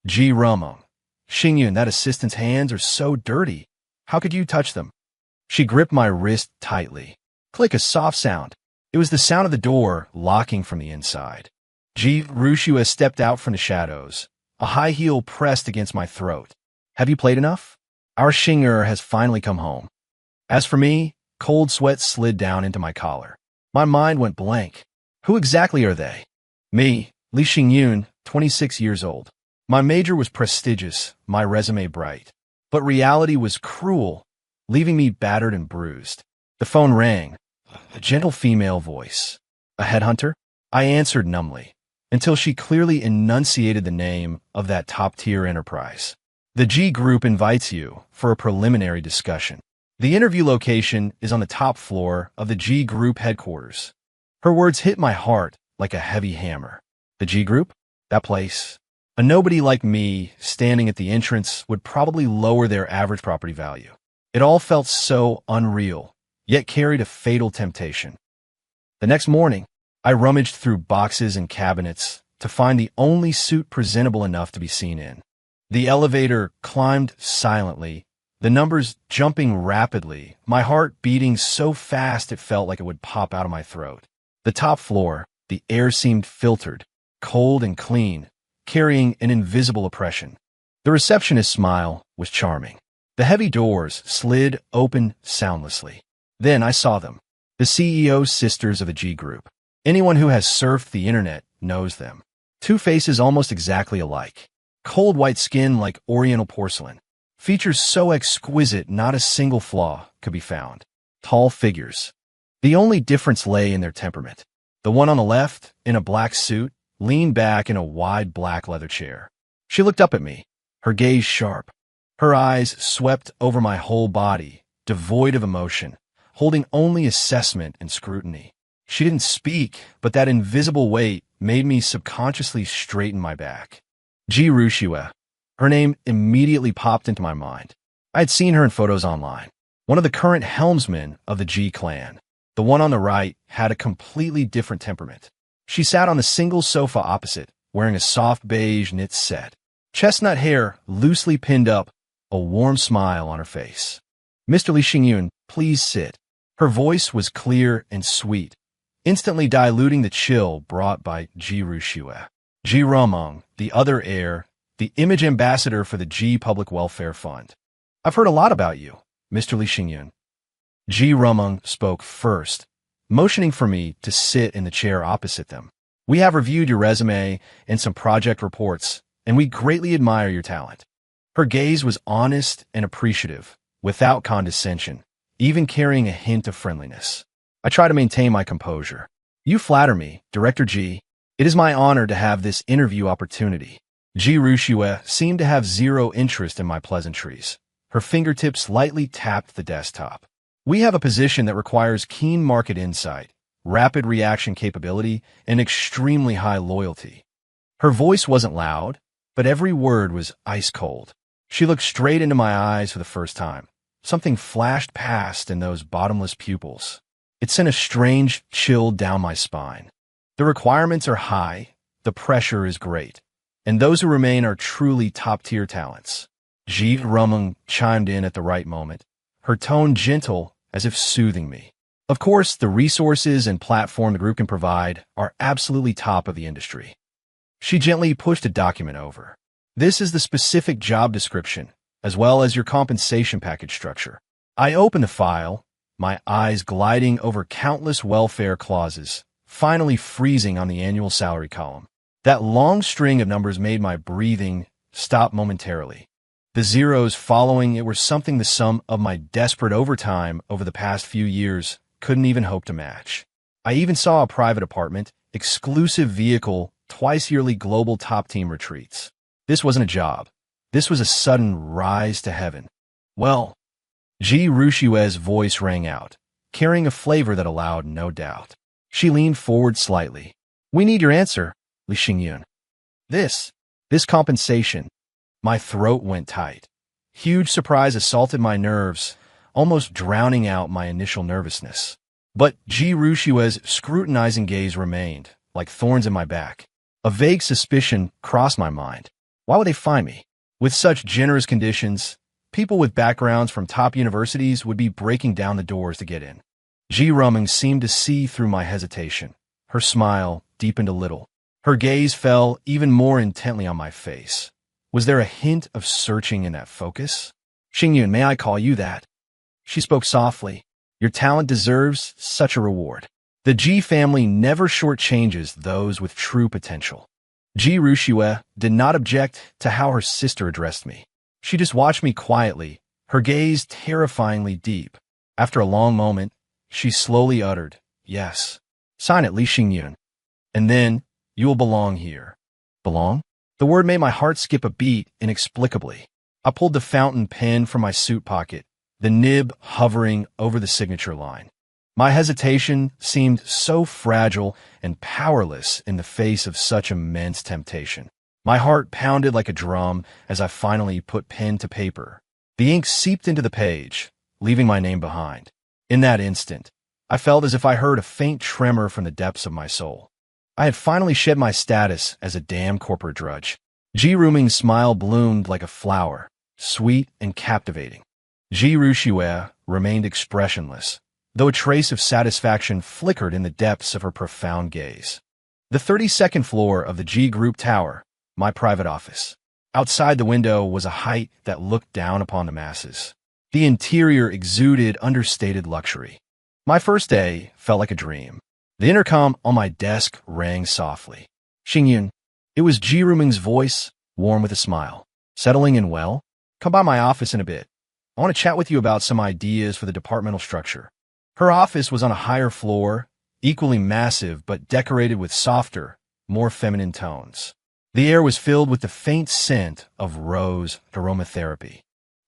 Ji Rumong. Xingyun, that assistant's hands are so dirty. How could you touch them? She gripped my wrist tightly. Click, a soft sound. It was the sound of the door locking from the inside. Ji Rushua stepped out from the shadows, a high heel pressed against my throat. Have you played enough? Our Xing'er has finally come home. As for me, cold sweat slid down into my collar. My mind went blank. Who exactly are they? Me, Li Xingyun, 26 years old. My major was prestigious, my resume bright. But reality was cruel, leaving me battered and bruised. The phone rang. A gentle female voice. A headhunter? I answered numbly, until she clearly enunciated the name of that top-tier enterprise. The G Group invites you for a preliminary discussion. The interview location is on the top floor of the G Group headquarters. Her words hit my heart like a heavy hammer. The G Group? That place. A nobody like me standing at the entrance would probably lower their average property value. It all felt so unreal, yet carried a fatal temptation. The next morning, I rummaged through boxes and cabinets to find the only suit presentable enough to be seen in. The elevator climbed silently, the numbers jumping rapidly, my heart beating so fast it felt like it would pop out of my throat. The top floor, the air seemed filtered, cold and clean, carrying an invisible oppression. The receptionist's smile was charming. The heavy doors slid open soundlessly. Then I saw them, the CEO's sisters of the G Group. Anyone who has surfed the internet knows them. Two faces almost exactly alike. Cold white skin like oriental porcelain. Features so exquisite not a single flaw could be found. Tall figures. The only difference lay in their temperament. The one on the left, in a black suit, leaned back in a wide black leather chair. She looked up at me, her gaze sharp. Her eyes swept over my whole body, devoid of emotion, holding only assessment and scrutiny. She didn't speak, but that invisible weight made me subconsciously straighten my back. Ji Rushua. Her name immediately popped into my mind. I had seen her in photos online. One of the current helmsmen of the G clan. The one on the right had a completely different temperament. She sat on the single sofa opposite, wearing a soft beige knit set. Chestnut hair loosely pinned up, a warm smile on her face. Mr. Li Xingyun, please sit. Her voice was clear and sweet, instantly diluting the chill brought by Ji Rushua. Ji Rumong, the other heir, the image ambassador for the G Public Welfare Fund. I've heard a lot about you, Mr. Li Xingyun. Ji Rumong spoke first, motioning for me to sit in the chair opposite them. We have reviewed your resume and some project reports, and we greatly admire your talent. Her gaze was honest and appreciative, without condescension, even carrying a hint of friendliness. I try to maintain my composure. You flatter me, Director G. It is my honor to have this interview opportunity. Ji Rushua seemed to have zero interest in my pleasantries. Her fingertips lightly tapped the desktop. We have a position that requires keen market insight, rapid reaction capability, and extremely high loyalty. Her voice wasn't loud, but every word was ice cold. She looked straight into my eyes for the first time. Something flashed past in those bottomless pupils. It sent a strange chill down my spine. The requirements are high, the pressure is great, and those who remain are truly top-tier talents. Ji Rumong chimed in at the right moment, her tone gentle as if soothing me. Of course, the resources and platform the group can provide are absolutely top of the industry. She gently pushed a document over. This is the specific job description, as well as your compensation package structure. I opened the file, my eyes gliding over countless welfare clauses, finally freezing on the annual salary column. That long string of numbers made my breathing stop momentarily. The zeros following it were something the sum of my desperate overtime over the past few years couldn't even hope to match. I even saw a private apartment, exclusive vehicle, twice-yearly global top-team retreats. This wasn't a job. This was a sudden rise to heaven. Well, Ji Rushua's voice rang out, carrying a flavor that allowed no doubt. She leaned forward slightly. We need your answer, Li Xingyun. This compensation. My throat went tight. Huge surprise assaulted my nerves, almost drowning out my initial nervousness. But Ji Rushua's scrutinizing gaze remained, like thorns in my back. A vague suspicion crossed my mind. Why would they find me? With such generous conditions, people with backgrounds from top universities would be breaking down the doors to get in. Ji Ruming seemed to see through my hesitation. Her smile deepened a little. Her gaze fell even more intently on my face. Was there a hint of searching in that focus? Xingyun, may I call you that? She spoke softly. Your talent deserves such a reward. The Ji family never shortchanges those with true potential. Ji Ruxue did not object to how her sister addressed me. She just watched me quietly, her gaze terrifyingly deep. After a long moment, she slowly uttered, yes. Sign it, Li Xingyun. And then, you will belong here. Belong? The word made my heart skip a beat inexplicably. I pulled the fountain pen from my suit pocket, the nib hovering over the signature line. My hesitation seemed so fragile and powerless in the face of such immense temptation. My heart pounded like a drum as I finally put pen to paper. The ink seeped into the page, leaving my name behind. In that instant, I felt as if I heard a faint tremor from the depths of my soul. I had finally shed my status as a damn corporate drudge. Ji Ruming's smile bloomed like a flower, sweet and captivating. Ji Ruxue remained expressionless, though a trace of satisfaction flickered in the depths of her profound gaze. The 32nd floor of the Ji Group Tower, my private office. Outside the window was a height that looked down upon the masses. The interior exuded understated luxury. My first day felt like a dream. The intercom on my desk rang softly. Xingyun. It was Ji Ruming's voice, warm with a smile. Settling in well? Come by my office in a bit. I want to chat with you about some ideas for the departmental structure. Her office was on a higher floor, equally massive but decorated with softer, more feminine tones. The air was filled with the faint scent of rose aromatherapy.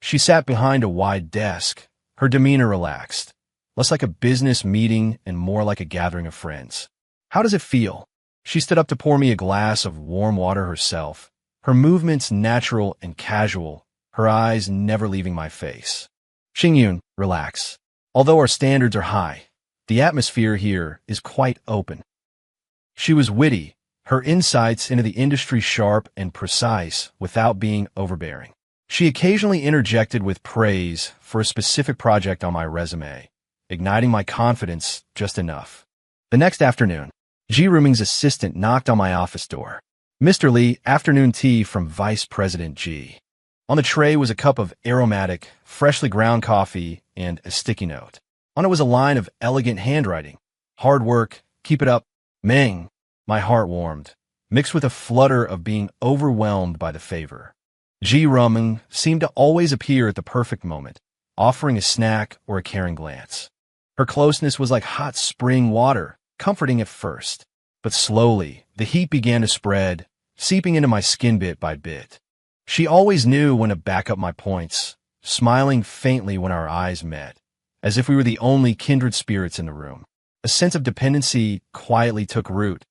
She sat behind a wide desk, her demeanor relaxed, less like a business meeting and more like a gathering of friends. How does it feel? She stood up to pour me a glass of warm water herself, her movements natural and casual, her eyes never leaving my face. Xingyun, relax. Although our standards are high, the atmosphere here is quite open. She was witty, her insights into the industry sharp and precise without being overbearing. She occasionally interjected with praise for a specific project on my resume, igniting my confidence just enough. The next afternoon, Ji Ruming's assistant knocked on my office door. Mr. Li, afternoon tea from Vice President Ji. On the tray was a cup of aromatic, freshly ground coffee and a sticky note. On it was a line of elegant handwriting. Hard work, keep it up, Meng. My heart warmed, mixed with a flutter of being overwhelmed by the favor. Ji Ruming seemed to always appear at the perfect moment, offering a snack or a caring glance. Her closeness was like hot spring water, comforting at first. But slowly, the heat began to spread, seeping into my skin bit by bit. She always knew when to back up my points, smiling faintly when our eyes met, as if we were the only kindred spirits in the room. A sense of dependency quietly took root.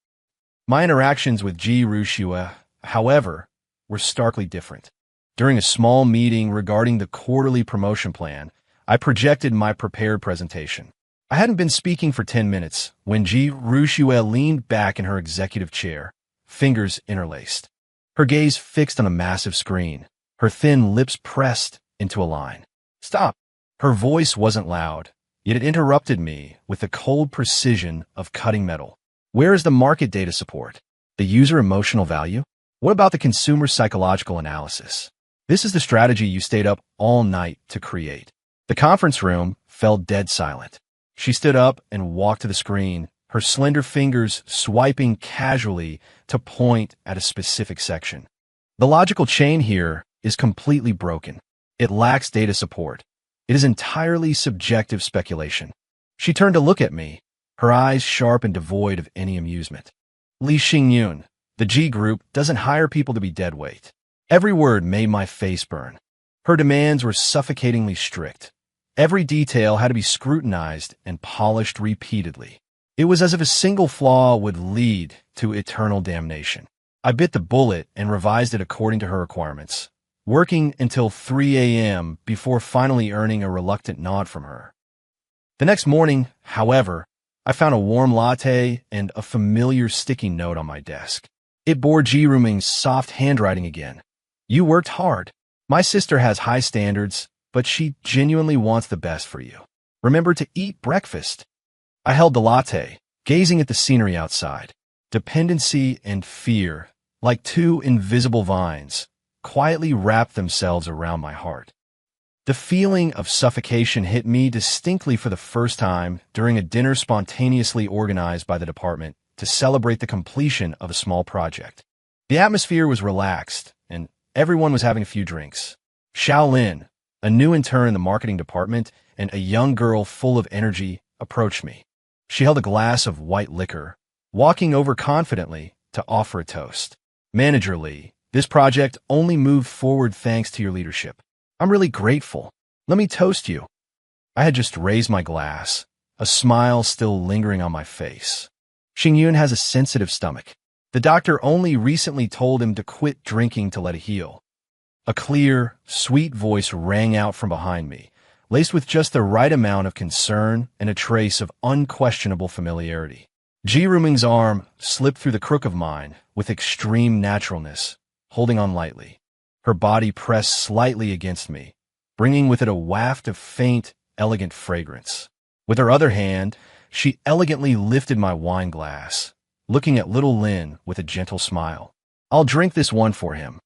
My interactions with Ji Ruxue, however, were starkly different. During a small meeting regarding the quarterly promotion plan, I projected my prepared presentation. I hadn't been speaking for 10 minutes when Ji Ruxue leaned back in her executive chair, fingers interlaced. Her gaze fixed on a massive screen, her thin lips pressed into a line. Stop! Her voice wasn't loud, yet it interrupted me with the cold precision of cutting metal. Where is the market data support? The user emotional value? What about the consumer psychological analysis? This is the strategy you stayed up all night to create. The conference room fell dead silent. She stood up and walked to the screen, her slender fingers swiping casually to point at a specific section. The logical chain here is completely broken. It lacks data support. It is entirely subjective speculation. She turned to look at me, her eyes sharp and devoid of any amusement. Li Xingyun, the Ji Group doesn't hire people to be deadweight. Every word made my face burn. Her demands were suffocatingly strict. Every detail had to be scrutinized and polished repeatedly. It was as if a single flaw would lead to eternal damnation. I bit the bullet and revised it according to her requirements, working until 3 a.m. before finally earning a reluctant nod from her. The next morning, however, I found a warm latte and a familiar sticky note on my desk. It bore Ji Ruming's soft handwriting again, You worked hard. My sister has high standards, but she genuinely wants the best for you. Remember to eat breakfast. I held the latte, gazing at the scenery outside. Dependency and fear, like two invisible vines, quietly wrapped themselves around my heart. The feeling of suffocation hit me distinctly for the first time during a dinner spontaneously organized by the department to celebrate the completion of a small project. The atmosphere was relaxed, and everyone was having a few drinks. Xiaolin, a new intern in the marketing department and a young girl full of energy, approached me. She held a glass of white liquor, walking over confidently to offer a toast. Manager Lee, this project only moved forward thanks to your leadership. I'm really grateful. Let me toast you. I had just raised my glass, a smile still lingering on my face. Xingyun has a sensitive stomach. The doctor only recently told him to quit drinking to let it heal. A clear, sweet voice rang out from behind me, laced with just the right amount of concern and a trace of unquestionable familiarity. Ji Ruming's arm slipped through the crook of mine with extreme naturalness, holding on lightly. Her body pressed slightly against me, bringing with it a waft of faint, elegant fragrance. With her other hand, she elegantly lifted my wine glass, looking at little Lin with a gentle smile. I'll drink this one for him.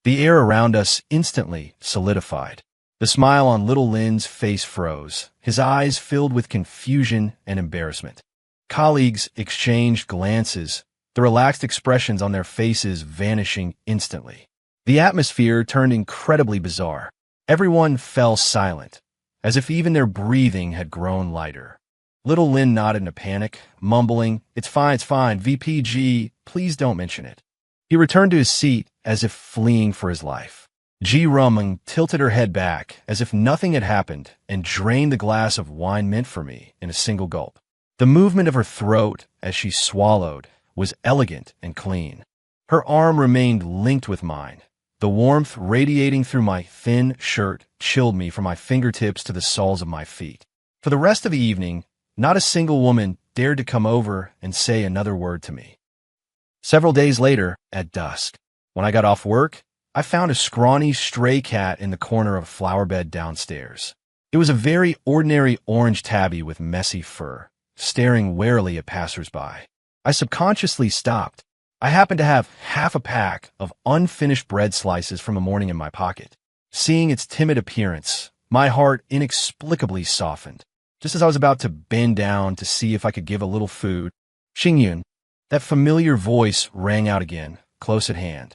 The air around us instantly solidified. The smile on little Lin's face froze, his eyes filled with confusion and embarrassment. Colleagues exchanged glances, the relaxed expressions on their faces vanishing instantly. The atmosphere turned incredibly bizarre. Everyone fell silent, as if even their breathing had grown lighter. Little Lin nodded in a panic, mumbling, it's fine, VPG, please don't mention it." He returned to his seat as if fleeing for his life. Ji Ruming tilted her head back as if nothing had happened and drained the glass of wine meant for me in a single gulp. The movement of her throat as she swallowed was elegant and clean. Her arm remained linked with mine. The warmth radiating through my thin shirt chilled me from my fingertips to the soles of my feet. For the rest of the evening, not a single woman dared to come over and say another word to me. Several days later, at dusk, when I got off work, I found a scrawny stray cat in the corner of a flower bed downstairs. It was a very ordinary orange tabby with messy fur, staring warily at passers-by. I subconsciously stopped. I happened to have half a pack of unfinished bread slices from the morning in my pocket. Seeing its timid appearance, my heart inexplicably softened. Just as I was about to bend down to see if I could give a little food, Xingyun, that familiar voice rang out again, close at hand.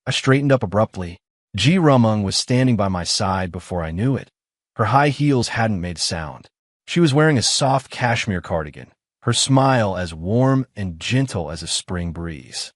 I straightened up abruptly. Ji Ruming was standing by my side before I knew it. Her high heels hadn't made sound. She was wearing a soft cashmere cardigan, her smile as warm and gentle as a spring breeze.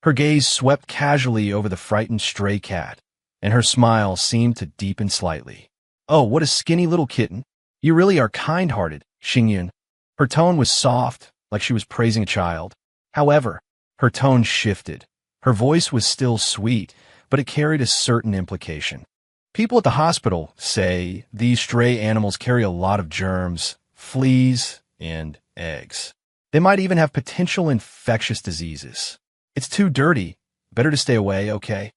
Her gaze swept casually over the frightened stray cat, and her smile seemed to deepen slightly. "Oh, what a skinny little kitten. You really are kind-hearted, Xingyun." Her tone was soft, like she was praising a child. However, her tone shifted. Her voice was still sweet, but it carried a certain implication. "People at the hospital say these stray animals carry a lot of germs, fleas, and eggs. They might even have potential infectious diseases. It's too dirty. Better to stay away, okay?"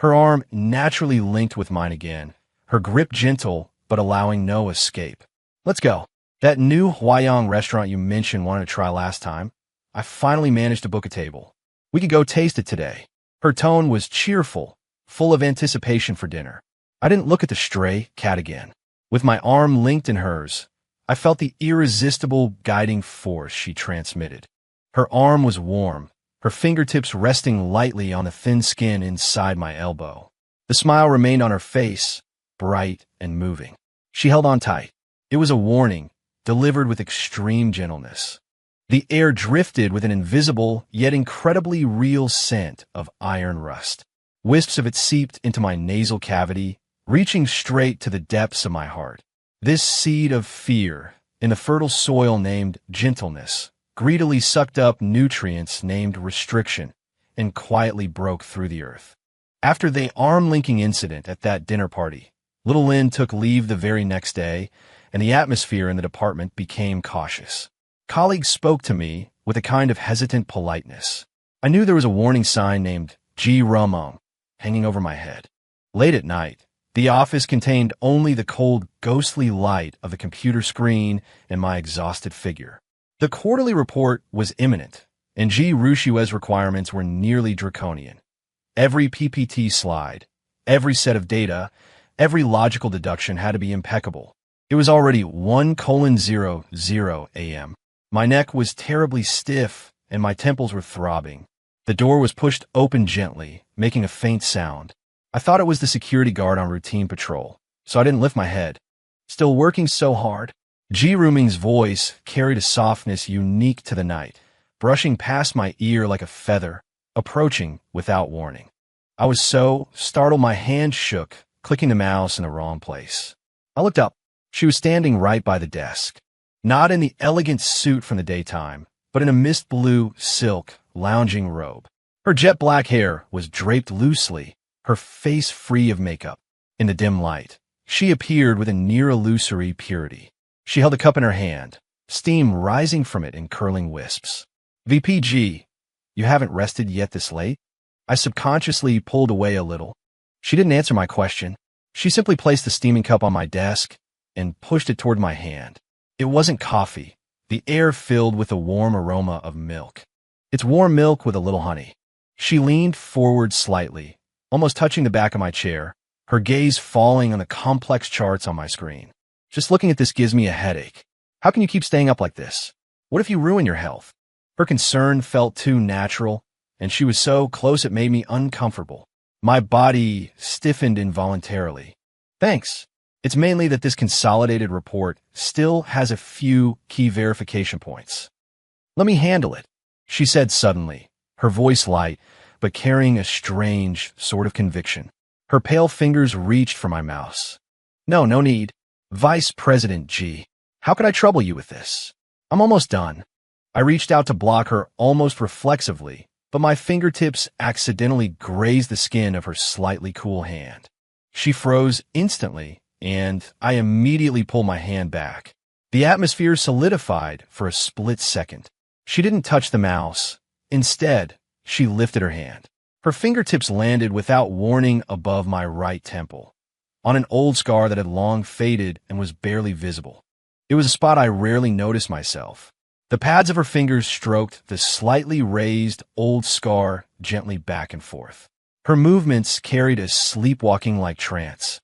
Her arm naturally linked with mine again, her grip gentle but allowing no escape. "Let's go. That new Huayang restaurant you mentioned wanted to try last time. I finally managed to book a table. We could go taste it today." Her tone was cheerful, full of anticipation for dinner. I didn't look at the stray cat again. With my arm linked in hers, I felt the irresistible guiding force she transmitted. Her arm was warm, her fingertips resting lightly on the thin skin inside my elbow. The smile remained on her face, bright and moving. She held on tight. It was a warning, delivered with extreme gentleness. The air drifted with an invisible, yet incredibly real scent of iron rust. Wisps of it seeped into my nasal cavity, reaching straight to the depths of my heart. This seed of fear, in the fertile soil named gentleness, greedily sucked up nutrients named restriction, and quietly broke through the earth. After the arm-linking incident at that dinner party, little Lin took leave the very next day, and the atmosphere in the department became cautious. Colleagues spoke to me with a kind of hesitant politeness. I knew there was a warning sign named Ji Ruming, hanging over my head. Late at night, the office contained only the cold, ghostly light of the computer screen and my exhausted figure. The quarterly report was imminent, and G. Rushue's requirements were nearly draconian. Every PPT slide, every set of data, every logical deduction had to be impeccable. It was already 1:00 a.m. My neck was terribly stiff, and my temples were throbbing. The door was pushed open gently, making a faint sound. I thought it was the security guard on routine patrol, so I didn't lift my head. Still working so hard? Ji Ruming's voice carried a softness unique to the night, brushing past my ear like a feather, approaching without warning. I was so startled my hand shook, clicking the mouse in the wrong place. I looked up. She was standing right by the desk. Not in the elegant suit from the daytime, but in a mist blue silk lounging robe. Her jet black hair was draped loosely, her face free of makeup. In the dim light, she appeared with a near illusory purity. She held a cup in her hand, steam rising from it in curling wisps. VPG, you haven't rested yet this late? I subconsciously pulled away a little. She didn't answer my question. She simply placed the steaming cup on my desk and pushed it toward my hand. It wasn't coffee. The air filled with a warm aroma of milk. It's warm milk with a little honey. She leaned forward slightly, almost touching the back of my chair, her gaze falling on the complex charts on my screen. Just looking at this gives me a headache. How can you keep staying up like this? What if you ruin your health? Her concern felt too natural, and she was so close it made me uncomfortable. My body stiffened involuntarily. Thanks. It's mainly that this consolidated report still has a few key verification points. Let me handle it, she said suddenly, her voice light, but carrying a strange sort of conviction. Her pale fingers reached for my mouse. No need. Vice President G. How could I trouble you with this? I'm almost done. I reached out to block her almost reflexively, but my fingertips accidentally grazed the skin of her slightly cool hand. She froze instantly, and I immediately pulled my hand back. The atmosphere solidified for a split second. She didn't touch the mouse. Instead, she lifted her hand. Her fingertips landed without warning above my right temple, on an old scar that had long faded and was barely visible. It was a spot I rarely noticed myself. The pads of her fingers stroked the slightly raised old scar gently back and forth. Her movements carried a sleepwalking-like trance.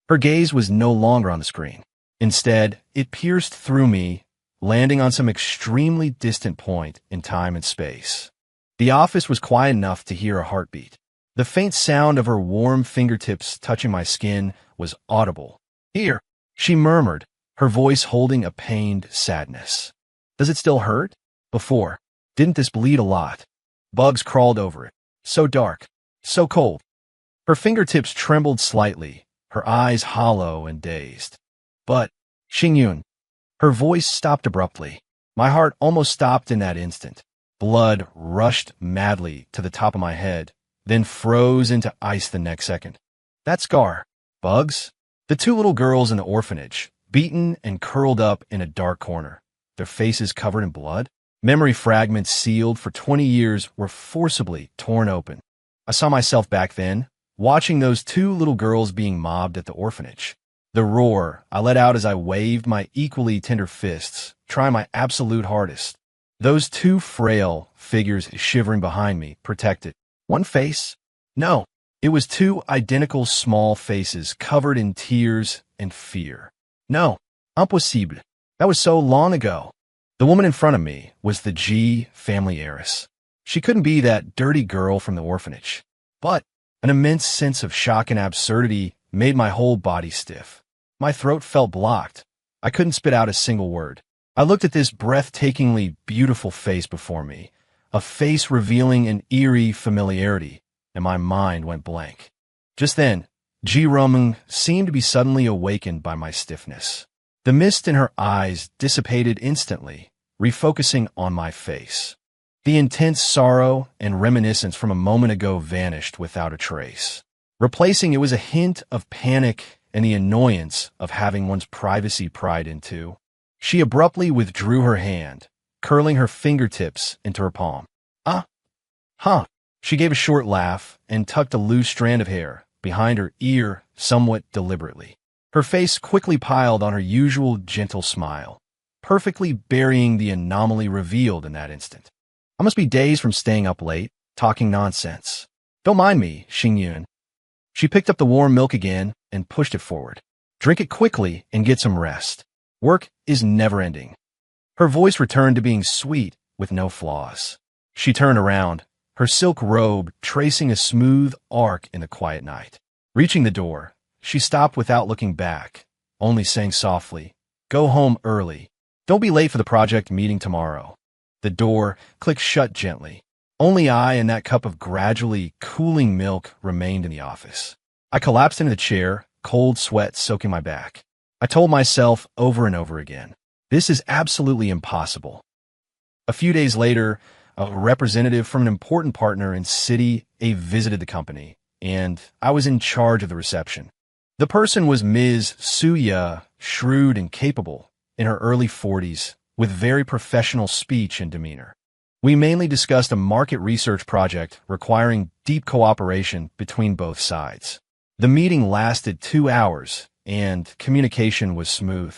Her gaze was no longer on the screen. Instead, it pierced through me, landing on some extremely distant point in time and space. The office was quiet enough to hear a heartbeat. The faint sound of her warm fingertips touching my skin was audible. Here, she murmured, her voice holding a pained sadness. Does it still hurt? Before, didn't this bleed a lot? Bugs crawled over it. So dark, so cold. Her fingertips trembled slightly, her eyes hollow and dazed. But, Xingyun, her voice stopped abruptly. My heart almost stopped in that instant. Blood rushed madly to the top of my head, then froze into ice the next second. That scar. Bugs? The two little girls in the orphanage, beaten and curled up in a dark corner, their faces covered in blood. Memory fragments sealed for 20 years were forcibly torn open. I saw myself back then, watching those two little girls being mobbed at the orphanage. The roar I let out as I waved my equally tender fists, trying my absolute hardest. Those two frail figures shivering behind me, protected. One face? No, it was two identical small faces covered in tears and fear. No, impossible. That was so long ago. The woman in front of me was the G family heiress. She couldn't be that dirty girl from the orphanage. But an immense sense of shock and absurdity made my whole body stiff. My throat felt blocked. I couldn't spit out a single word. I looked at this breathtakingly beautiful face before me, a face revealing an eerie familiarity, and my mind went blank. Just then, Ji Ruming seemed to be suddenly awakened by my stiffness. The mist in her eyes dissipated instantly, refocusing on my face. The intense sorrow and reminiscence from a moment ago vanished without a trace. Replacing it was a hint of panic and the annoyance of having one's privacy pried into. She abruptly withdrew her hand, curling her fingertips into her palm. Huh, She gave a short laugh and tucked a loose strand of hair behind her ear somewhat deliberately. Her face quickly piled on her usual gentle smile, perfectly burying the anomaly revealed in that instant. I must be days from staying up late, talking nonsense. Don't mind me, Xingyun. She picked up the warm milk again and pushed it forward. Drink it quickly and get some rest. Work is never ending. Her voice returned to being sweet with no flaws. She turned around, her silk robe tracing a smooth arc in the quiet night. Reaching the door, she stopped without looking back, only saying softly, "Go home early. Don't be late for the project meeting tomorrow." The door clicked shut gently. Only I and that cup of gradually cooling milk remained in the office. I collapsed into the chair, cold sweat soaking my back. I told myself over and over again, this is absolutely impossible. A few days later, a representative from an important partner in City A visited the company, and I was in charge of the reception. The person was Ms. Suya, shrewd and capable, in her early 40s, with very professional speech and demeanor. We mainly discussed a market research project requiring deep cooperation between both sides. The meeting lasted 2 hours, and communication was smooth.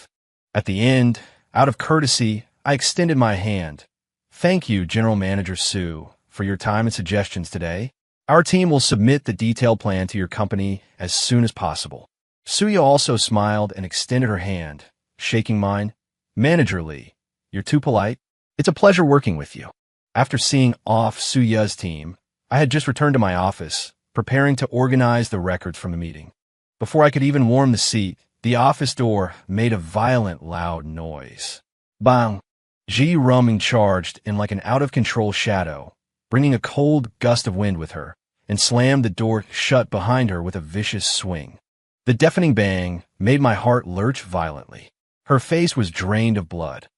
At the end, out of courtesy, I extended my hand. "Thank you, General Manager Su, for your time and suggestions today. Our team will submit the detailed plan to your company as soon as possible." Suya also smiled and extended her hand, shaking mine. "Manager Lee, you're too polite. It's a pleasure working with you." After seeing off Suya's team, I had just returned to my office, preparing to organize the records from the meeting. Before I could even warm the seat, the office door made a violent, loud noise. Bang! Ji Ruming charged in like an out-of-control shadow, bringing a cold gust of wind with her, and slammed the door shut behind her with a vicious swing. The deafening bang made my heart lurch violently. Her face was drained of blood.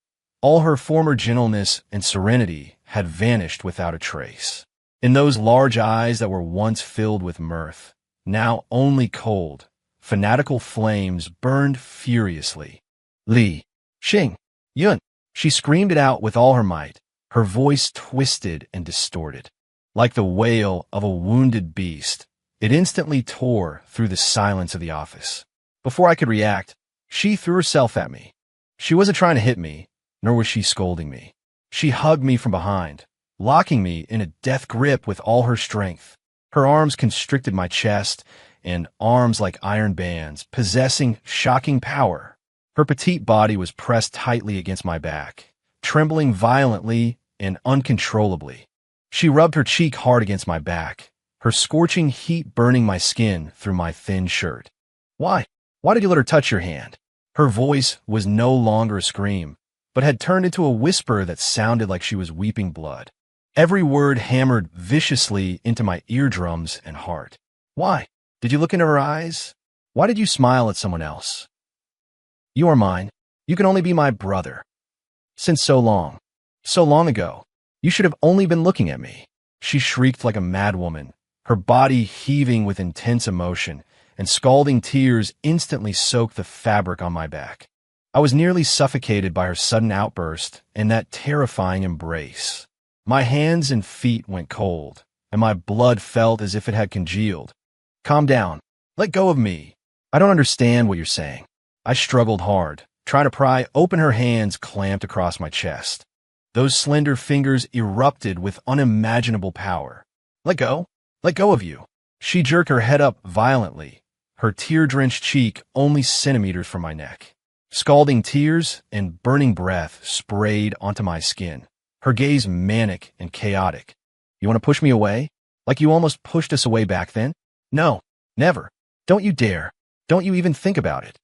All her former gentleness and serenity had vanished without a trace. In those large eyes that were once filled with mirth, now only cold, fanatical flames burned furiously. "Li, Xing, Yun," she screamed it out with all her might, her voice twisted and distorted. Like the wail of a wounded beast, it instantly tore through the silence of the office. Before I could react, she threw herself at me. She wasn't trying to hit me, nor was she scolding me. She hugged me from behind, locking me in a death grip with all her strength. Her arms constricted my chest, and arms like iron bands, possessing shocking power. Her petite body was pressed tightly against my back, trembling violently and uncontrollably. She rubbed her cheek hard against my back, her scorching heat burning my skin through my thin shirt. "Why? Why did you let her touch your hand?" Her voice was no longer a scream, but had turned into a whisper that sounded like she was weeping blood. Every word hammered viciously into my eardrums and heart. "Why? Did you look into her eyes? Why did you smile at someone else? You are mine. You can only be my brother. Since so long ago, you should have only been looking at me." She shrieked like a madwoman, her body heaving with intense emotion, and scalding tears instantly soaked the fabric on my back. I was nearly suffocated by her sudden outburst and that terrifying embrace. My hands and feet went cold, and my blood felt as if it had congealed. "Calm down. Let go of me. I don't understand what you're saying." I struggled hard, trying to pry open her hands clamped across my chest. Those slender fingers erupted with unimaginable power. Let go of you." She jerked her head up violently, her tear-drenched cheek only centimeters from my neck. Scalding tears and burning breath sprayed onto my skin, her gaze manic and chaotic. "You want to push me away? Like you almost pushed us away back then? No, never. Don't you dare. Don't you even think about it."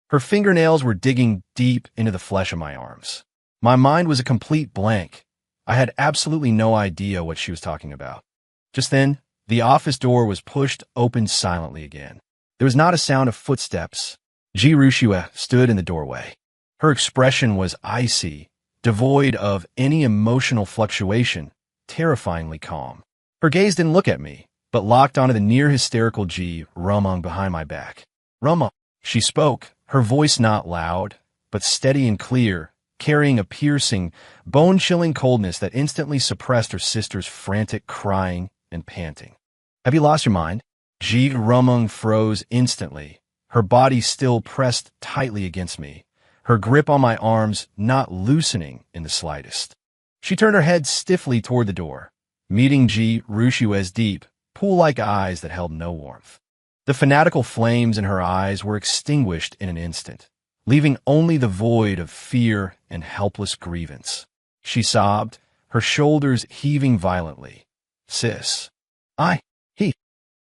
Her fingernails were digging deep into the flesh of my arms. My mind was a complete blank. I had absolutely no idea what she was talking about. Just then, the office door was pushed open silently again. There was not a sound of footsteps. Ji Rushua stood in the doorway. Her expression was icy, devoid of any emotional fluctuation, terrifyingly calm. Her gaze didn't look at me, but locked onto the near-hysterical Ji Rumong behind my back. "Rumong," she spoke, her voice not loud, but steady and clear, carrying a piercing, bone-chilling coldness that instantly suppressed her sister's frantic crying and panting. Have you lost your mind? Ji Rumung froze instantly, her body still pressed tightly against me, her grip on my arms not loosening in the slightest. She turned her head stiffly toward the door, meeting Ji Rushue's deep, pool-like eyes that held no warmth. The fanatical flames in her eyes were extinguished in an instant, leaving only the void of fear and helpless grievance. She sobbed, her shoulders heaving violently. Sis. He.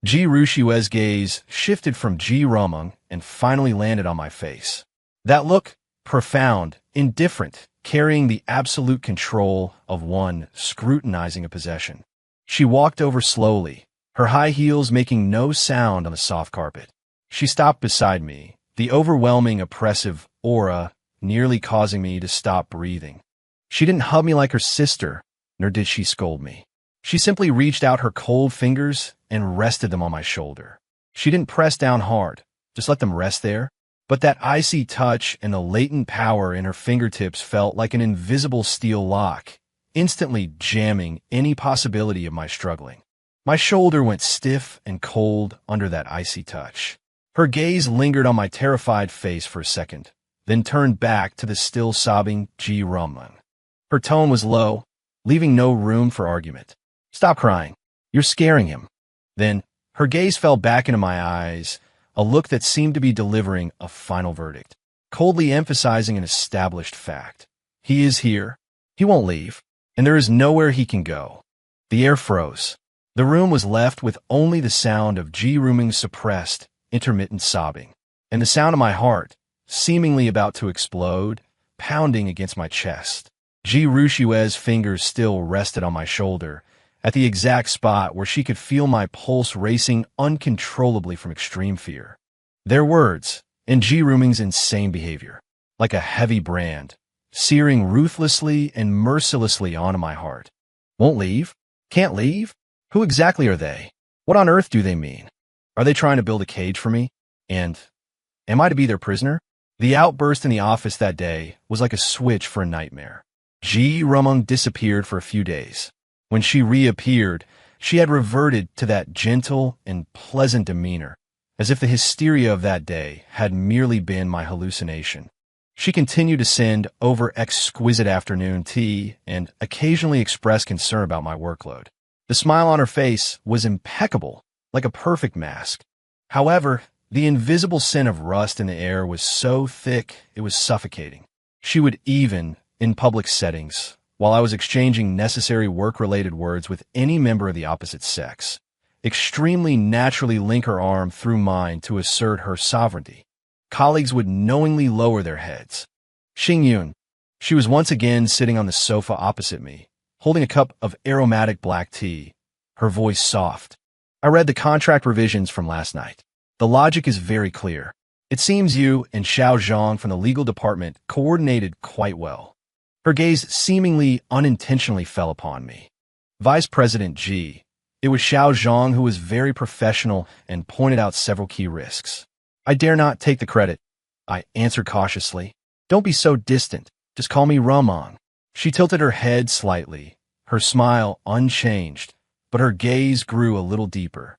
Ji Rushue's gaze shifted from Ji Rumung and finally landed on my face. That look, profound, indifferent, carrying the absolute control of one scrutinizing a possession. She walked over slowly, her high heels making no sound on the soft carpet. She stopped beside me, the overwhelming oppressive aura nearly causing me to stop breathing. She didn't hug me like her sister, nor did she scold me. She simply reached out her cold fingers and rested them on my shoulder. She didn't press down hard, just let them rest there. But that icy touch and the latent power in her fingertips felt like an invisible steel lock, instantly jamming any possibility of my struggling. My shoulder went stiff and cold under that icy touch. Her gaze lingered on my terrified face for a second, then turned back to the still sobbing Ji Rumung. Her tone was low, leaving no room for argument. Stop crying. You're scaring him. Then, her gaze fell back into my eyes, a look that seemed to be delivering a final verdict, coldly emphasizing an established fact. He is here, he won't leave, and there is nowhere he can go. The air froze. The room was left with only the sound of Ji Rumung's suppressed, intermittent sobbing, and the sound of my heart, seemingly about to explode, pounding against my chest. Ji Rushue's fingers still rested on my shoulder, at the exact spot where she could feel my pulse racing uncontrollably from extreme fear. Their words, and Ji Rumung's insane behavior, like a heavy brand, searing ruthlessly and mercilessly onto my heart. Won't leave? Can't leave? Who exactly are they? What on earth do they mean? Are they trying to build a cage for me? And am I to be their prisoner? The outburst in the office that day was like a switch for a nightmare. Ji Rumung disappeared for a few days. When she reappeared, she had reverted to that gentle and pleasant demeanor, as if the hysteria of that day had merely been my hallucination. She continued to send over exquisite afternoon tea and occasionally express concern about my workload. The smile on her face was impeccable, like a perfect mask. However, the invisible scent of rust in the air was so thick it was suffocating. She would even, in public settings, while I was exchanging necessary work-related words with any member of the opposite sex, extremely naturally link her arm through mine to assert her sovereignty. Colleagues would knowingly lower their heads. Xingyun. She was once again sitting on the sofa opposite me, holding a cup of aromatic black tea, her voice soft. I read the contract revisions from last night. The logic is very clear. It seems you and Xiao Zhang from the legal department coordinated quite well. Her gaze seemingly unintentionally fell upon me. Vice President Ji. It was Xiao Zhang who was very professional and pointed out several key risks. I dare not take the credit, I answered cautiously. Don't be so distant. Just call me Rumung. She tilted her head slightly, her smile unchanged, but her gaze grew a little deeper.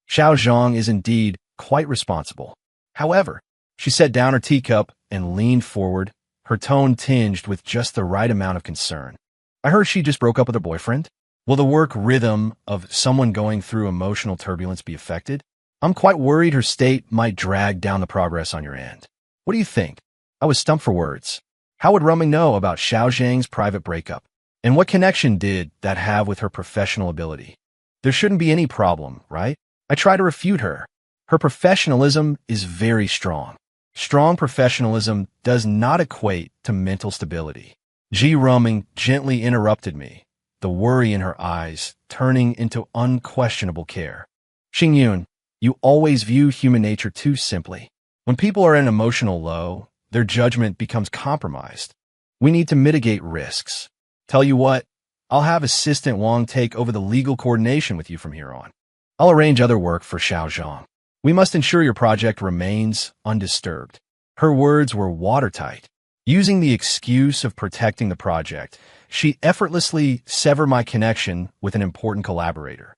Xiao Zhang is indeed quite responsible. However, she set down her teacup and leaned forward, her tone tinged with just the right amount of concern. I heard she just broke up with her boyfriend. Will the work rhythm of someone going through emotional turbulence be affected? I'm quite worried her state might drag down the progress on your end. What do you think? I was stumped for words. How would Rumung know about Xiao Zhang's private breakup? And what connection did that have with her professional ability? There shouldn't be any problem, right? I try to refute her. Her professionalism is very strong. Strong professionalism does not equate to mental stability. Ji Rumung gently interrupted me, the worry in her eyes turning into unquestionable care. Xingyun, you always view human nature too simply. When people are in emotional low, their judgment becomes compromised. We need to mitigate risks. Tell you what, I'll have Assistant Wang take over the legal coordination with you from here on. I'll arrange other work for Xiao Zhang. We must ensure your project remains undisturbed. Her words were watertight. Using the excuse of protecting the project, she effortlessly severed my connection with an important collaborator.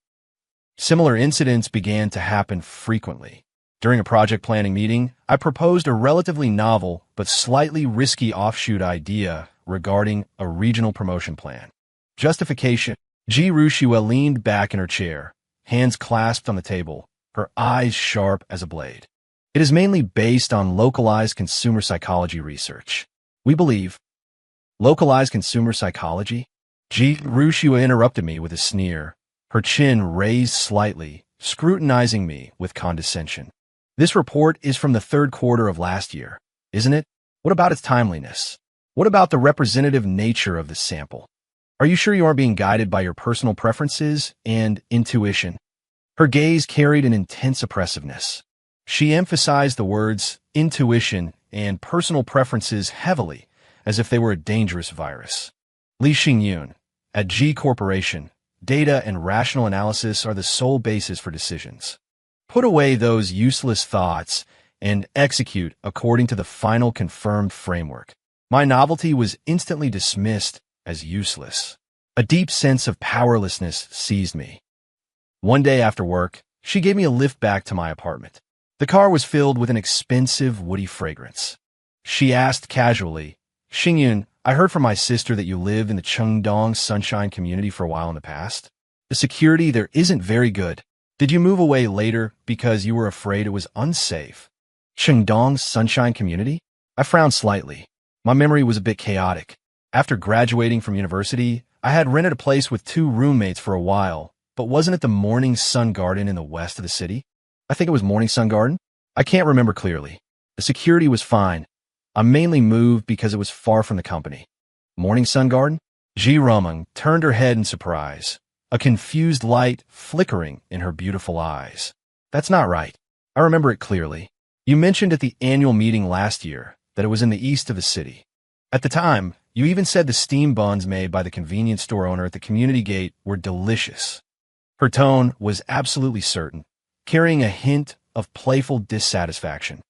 Similar incidents began to happen frequently. During a project planning meeting, I proposed a relatively novel but slightly risky offshoot idea regarding a regional promotion plan. Justification. Ji Rushua leaned back in her chair, hands clasped on the table, her eyes sharp as a blade. It is mainly based on localized consumer psychology research. We believe. Localized consumer psychology? Ji Rushua interrupted me with a sneer, her chin raised slightly, scrutinizing me with condescension. This report is from the third quarter of last year, isn't it? What about its timeliness? What about the representative nature of the sample? Are you sure you aren't being guided by your personal preferences and intuition? Her gaze carried an intense oppressiveness. She emphasized the words intuition and personal preferences heavily, as if they were a dangerous virus. Li Xingyun, at G Corporation, data and rational analysis are the sole basis for decisions. Put away those useless thoughts and execute according to the final confirmed framework. My novelty was instantly dismissed as useless. A deep sense of powerlessness seized me. One day after work, she gave me a lift back to my apartment. The car was filled with an expensive, woody fragrance. She asked casually, "Xingyun, I heard from my sister that you live in the Chengdong Sunshine community for a while in the past. The security there isn't very good. Did you move away later because you were afraid it was unsafe?" Chengdong Sunshine community? I frowned slightly. My memory was a bit chaotic. After graduating from university, I had rented a place with 2 roommates for a while, but wasn't it the Morning Sun Garden in the west of the city? I think it was Morning Sun Garden? I can't remember clearly. The security was fine. I mainly moved because it was far from the company. Morning Sun Garden? Ji Rumeng turned her head in surprise, a confused light flickering in her beautiful eyes. That's not right. I remember it clearly. You mentioned at the annual meeting last year that it was in the east of the city. At the time, you even said the steam buns made by the convenience store owner at the community gate were delicious. Her tone was absolutely certain, carrying a hint of playful dissatisfaction.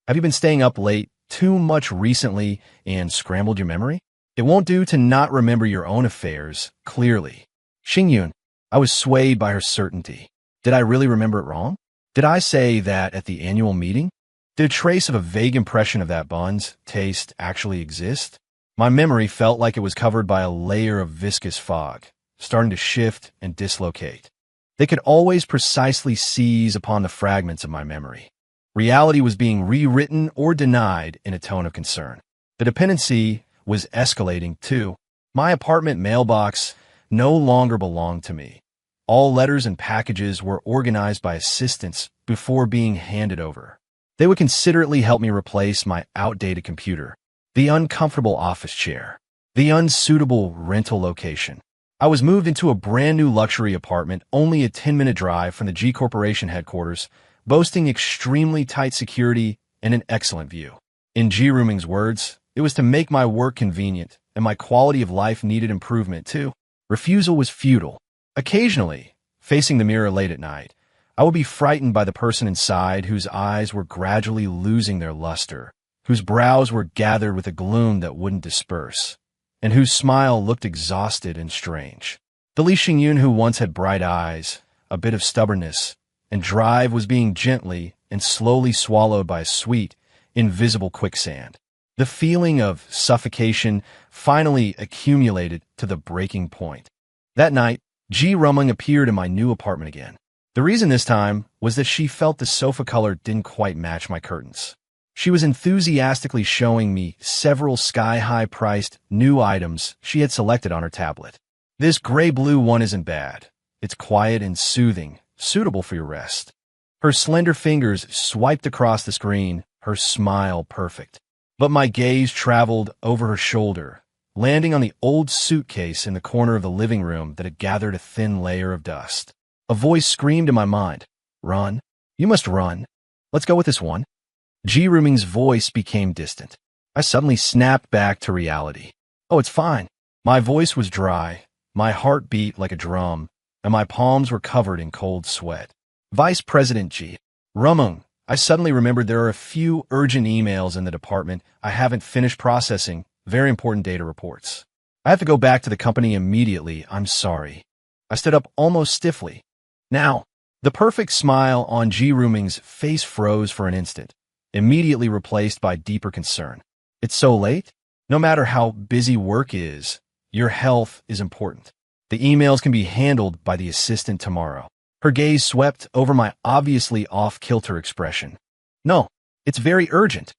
Have you been staying up late too much recently and scrambled your memory? It won't do to not remember your own affairs clearly. Xingyun, I was swayed by her certainty. Did I really remember it wrong? Did I say that at the annual meeting? Did a trace of a vague impression of that bun's taste actually exist? My memory felt like it was covered by a layer of viscous fog, starting to shift and dislocate. They could always precisely seize upon the fragments of my memory. Reality was being rewritten or denied in a tone of concern. The dependency was escalating too. My apartment mailbox no longer belonged to me. All letters and packages were organized by assistants before being handed over. They would considerately help me replace my outdated computer, the uncomfortable office chair, the unsuitable rental location. I was moved into a brand new luxury apartment only a 10-minute drive from the G Corporation headquarters, boasting extremely tight security and an excellent view. In Ji Rumeng's words, it was to make my work convenient, and my quality of life needed improvement too. Refusal was futile. Occasionally, facing the mirror late at night, I would be frightened by the person inside whose eyes were gradually losing their luster, whose brows were gathered with a gloom that wouldn't disperse, and whose smile looked exhausted and strange. The Li Xingyun who once had bright eyes, a bit of stubbornness, and drive was being gently and slowly swallowed by a sweet, invisible quicksand. The feeling of suffocation finally accumulated to the breaking point. That night, Ji Rumeng appeared in my new apartment again. The reason this time was that she felt the sofa color didn't quite match my curtains. She was enthusiastically showing me several sky-high priced new items she had selected on her tablet. This gray-blue one isn't bad. It's quiet and soothing, suitable for your rest. Her slender fingers swiped across the screen, her smile perfect. But my gaze traveled over her shoulder, landing on the old suitcase in the corner of the living room that had gathered a thin layer of dust. A voice screamed in my mind, "Run. You must run. Let's go with this one." Ji Rumeng's voice became distant. I suddenly snapped back to reality. Oh, it's fine. My voice was dry, my heart beat like a drum, and my palms were covered in cold sweat. Vice President Ji Rumeng, I suddenly remembered there are a few urgent emails in the department I haven't finished processing, very important data reports. I have to go back to the company immediately. I'm sorry. I stood up almost stiffly. Now, The perfect smile on Ji Ruming's face froze for an instant, immediately replaced by deeper concern. It's so late? No matter how busy work is, your health is important. The emails can be handled by the assistant tomorrow. Her gaze swept over my obviously off-kilter expression. No, it's very urgent.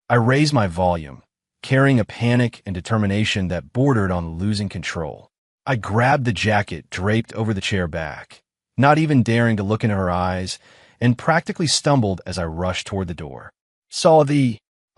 I raised my volume, carrying a panic and determination that bordered on losing control. I grabbed the jacket draped over the chair back, not even daring to look into her eyes, and practically stumbled as I rushed toward the door. I'll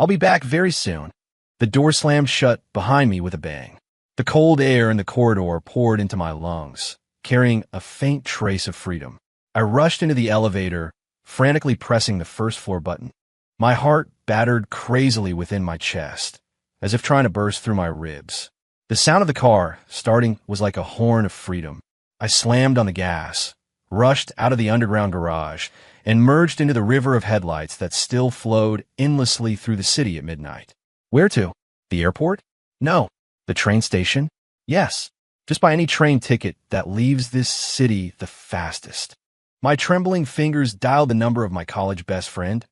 be back very soon. The door slammed shut behind me with a bang. The cold air in the corridor poured into my lungs, carrying a faint trace of freedom. I rushed into the elevator, frantically pressing the first-floor button. My heart battered crazily within my chest, as if trying to burst through my ribs. The sound of the car starting was like a horn of freedom. I slammed on the gas, rushed out of the underground garage, and merged into the river of headlights that still flowed endlessly through the city at midnight. Where to? The airport? No. The train station? Yes. Just buy any train ticket that leaves this city the fastest. My trembling fingers dialed the number of my college best friend.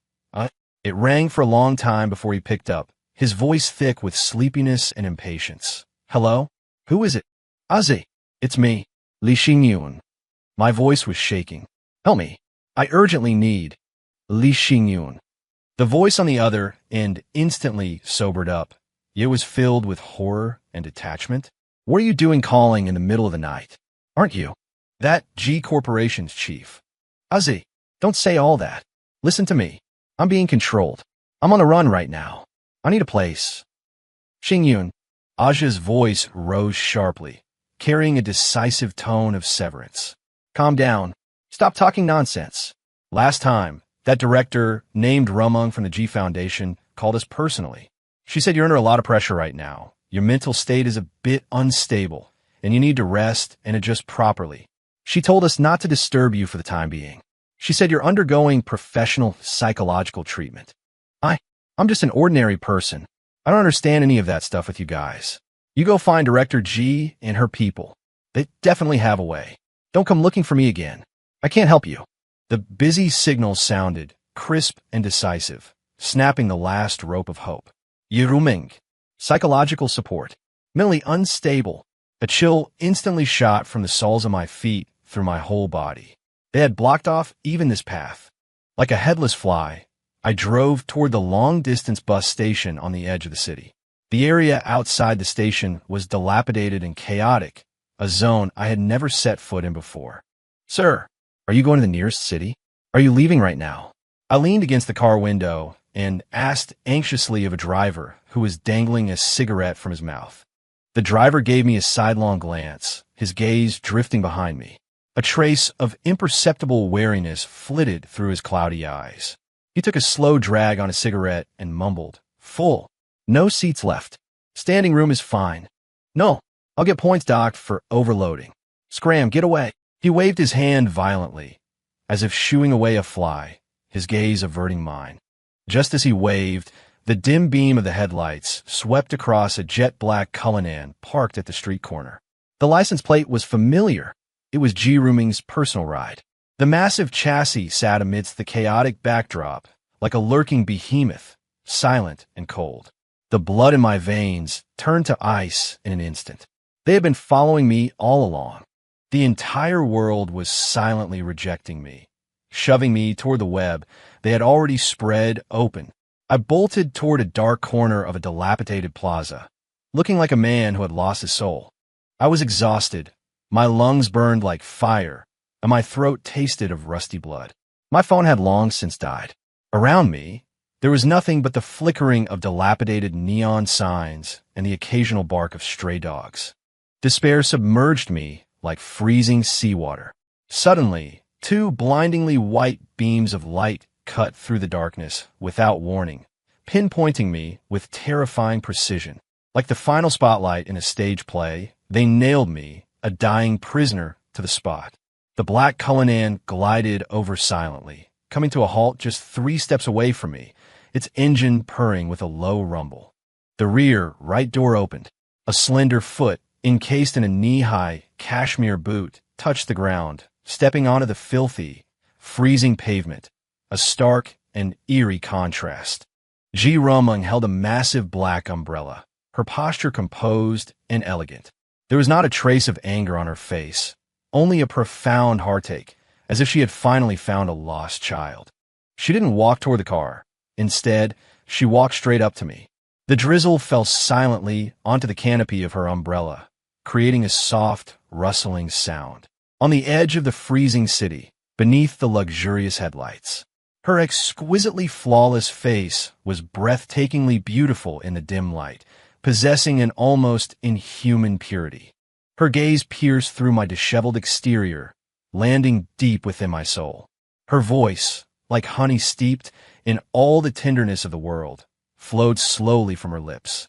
It rang for a long time before he picked up, his voice thick with sleepiness and impatience. Hello? Who is it? Aze. It's me, Li Xingyun. My voice was shaking. Help me. I urgently need Li Xingyun. The voice on the other end instantly sobered up. It was filled with horror and detachment. What are you doing calling in the middle of the night? Aren't you that G Corporation's chief? Aze, don't say all that. Listen to me. I'm being controlled. I'm on a run right now. I need a place. Xingyun. Aja's voice rose sharply, carrying a decisive tone of severance. Calm down. Stop talking nonsense. Last time, that director named Rumung from the G Foundation called us personally. She said you're under a lot of pressure right now. Your mental state is a bit unstable, and you need to rest and adjust properly. She told us not to disturb you for the time being. She said you're undergoing professional psychological treatment. I'm just an ordinary person. I don't understand any of that stuff with you guys. You go find Director G and her people. They definitely have a way. Don't come looking for me again. I can't help you. The busy signal sounded, crisp and decisive, snapping the last rope of hope. Yiruming. Psychological support. Mentally unstable. A chill instantly shot from the soles of my feet through my whole body. They had blocked off even this path. Like a headless fly, I drove toward the long-distance bus station on the edge of the city. The area outside the station was dilapidated and chaotic, a zone I had never set foot in before. Sir, are you going to the nearest city? Are you leaving right now? I leaned against the car window and asked anxiously of a driver who was dangling a cigarette from his mouth. The driver gave me a sidelong glance, his gaze drifting behind me. A trace of imperceptible wariness flitted through his cloudy eyes. He took a slow drag on a cigarette and mumbled, Full. No seats left. Standing room is fine. No, I'll get points docked for overloading. Scram, get away. He waved his hand violently, as if shooing away a fly, his gaze averting mine. Just as he waved, the dim beam of the headlights swept across a jet-black Cullinan parked at the street corner. The license plate was familiar. It was Ji Ruming's personal ride. The massive chassis sat amidst the chaotic backdrop, like a lurking behemoth, silent and cold. The blood in my veins turned to ice in an instant. They had been following me all along. The entire world was silently rejecting me, shoving me toward the web they had already spread open. I bolted toward a dark corner of a dilapidated plaza, looking like a man who had lost his soul. I was exhausted. My lungs burned like fire, and my throat tasted of rusty blood. My phone had long since died. Around me, there was nothing but the flickering of dilapidated neon signs and the occasional bark of stray dogs. Despair submerged me like freezing seawater. Suddenly, two blindingly white beams of light cut through the darkness without warning, pinpointing me with terrifying precision. Like the final spotlight in a stage play, they nailed me, a dying prisoner, to the spot. The black Cullinan glided over silently, coming to a halt just 3 steps away from me, its engine purring with a low rumble. The rear right door opened. A slender foot, encased in a knee-high cashmere boot, touched the ground, stepping onto the filthy, freezing pavement, a stark and eerie contrast. Ji Rumung held a massive black umbrella, her posture composed and elegant. There was not a trace of anger on her face, only a profound heartache, as if she had finally found a lost child. She didn't walk toward the car. Instead, she walked straight up to me. The drizzle fell silently onto the canopy of her umbrella, creating a soft, rustling sound. On the edge of the freezing city, beneath the luxurious headlights, her exquisitely flawless face was breathtakingly beautiful in the dim light, possessing an almost inhuman purity. Her gaze pierced through my disheveled exterior, landing deep within my soul. Her voice, like honey steeped in all the tenderness of the world, flowed slowly from her lips.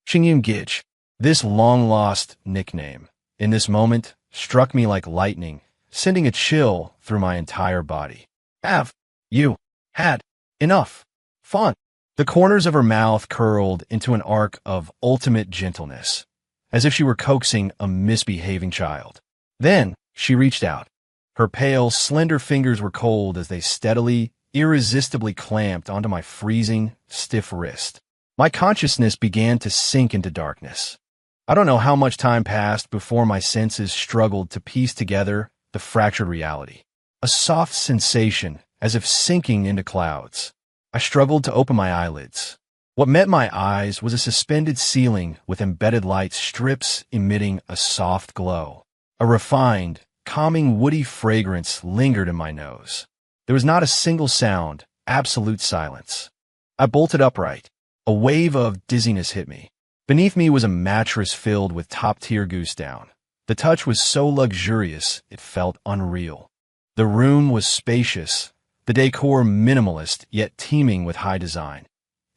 Xingyun Gij, this long-lost nickname, in this moment, struck me like lightning, sending a chill through my entire body. Have you had enough fun? The corners of her mouth curled into an arc of ultimate gentleness, as if she were coaxing a misbehaving child. Then she reached out. Her pale, slender fingers were cold as they steadily, irresistibly clamped onto my freezing, stiff wrist. My consciousness began to sink into darkness. I don't know how much time passed before my senses struggled to piece together the fractured reality. A soft sensation, as if sinking into clouds. I struggled to open my eyelids. What met my eyes was a suspended ceiling with embedded light strips emitting a soft glow. A refined, calming woody fragrance lingered in my nose. There was not a single sound, absolute silence. I bolted upright. A wave of dizziness hit me. Beneath me was a mattress filled with top-tier goose down. The touch was so luxurious, it felt unreal. The room was spacious, the decor minimalist yet teeming with high design.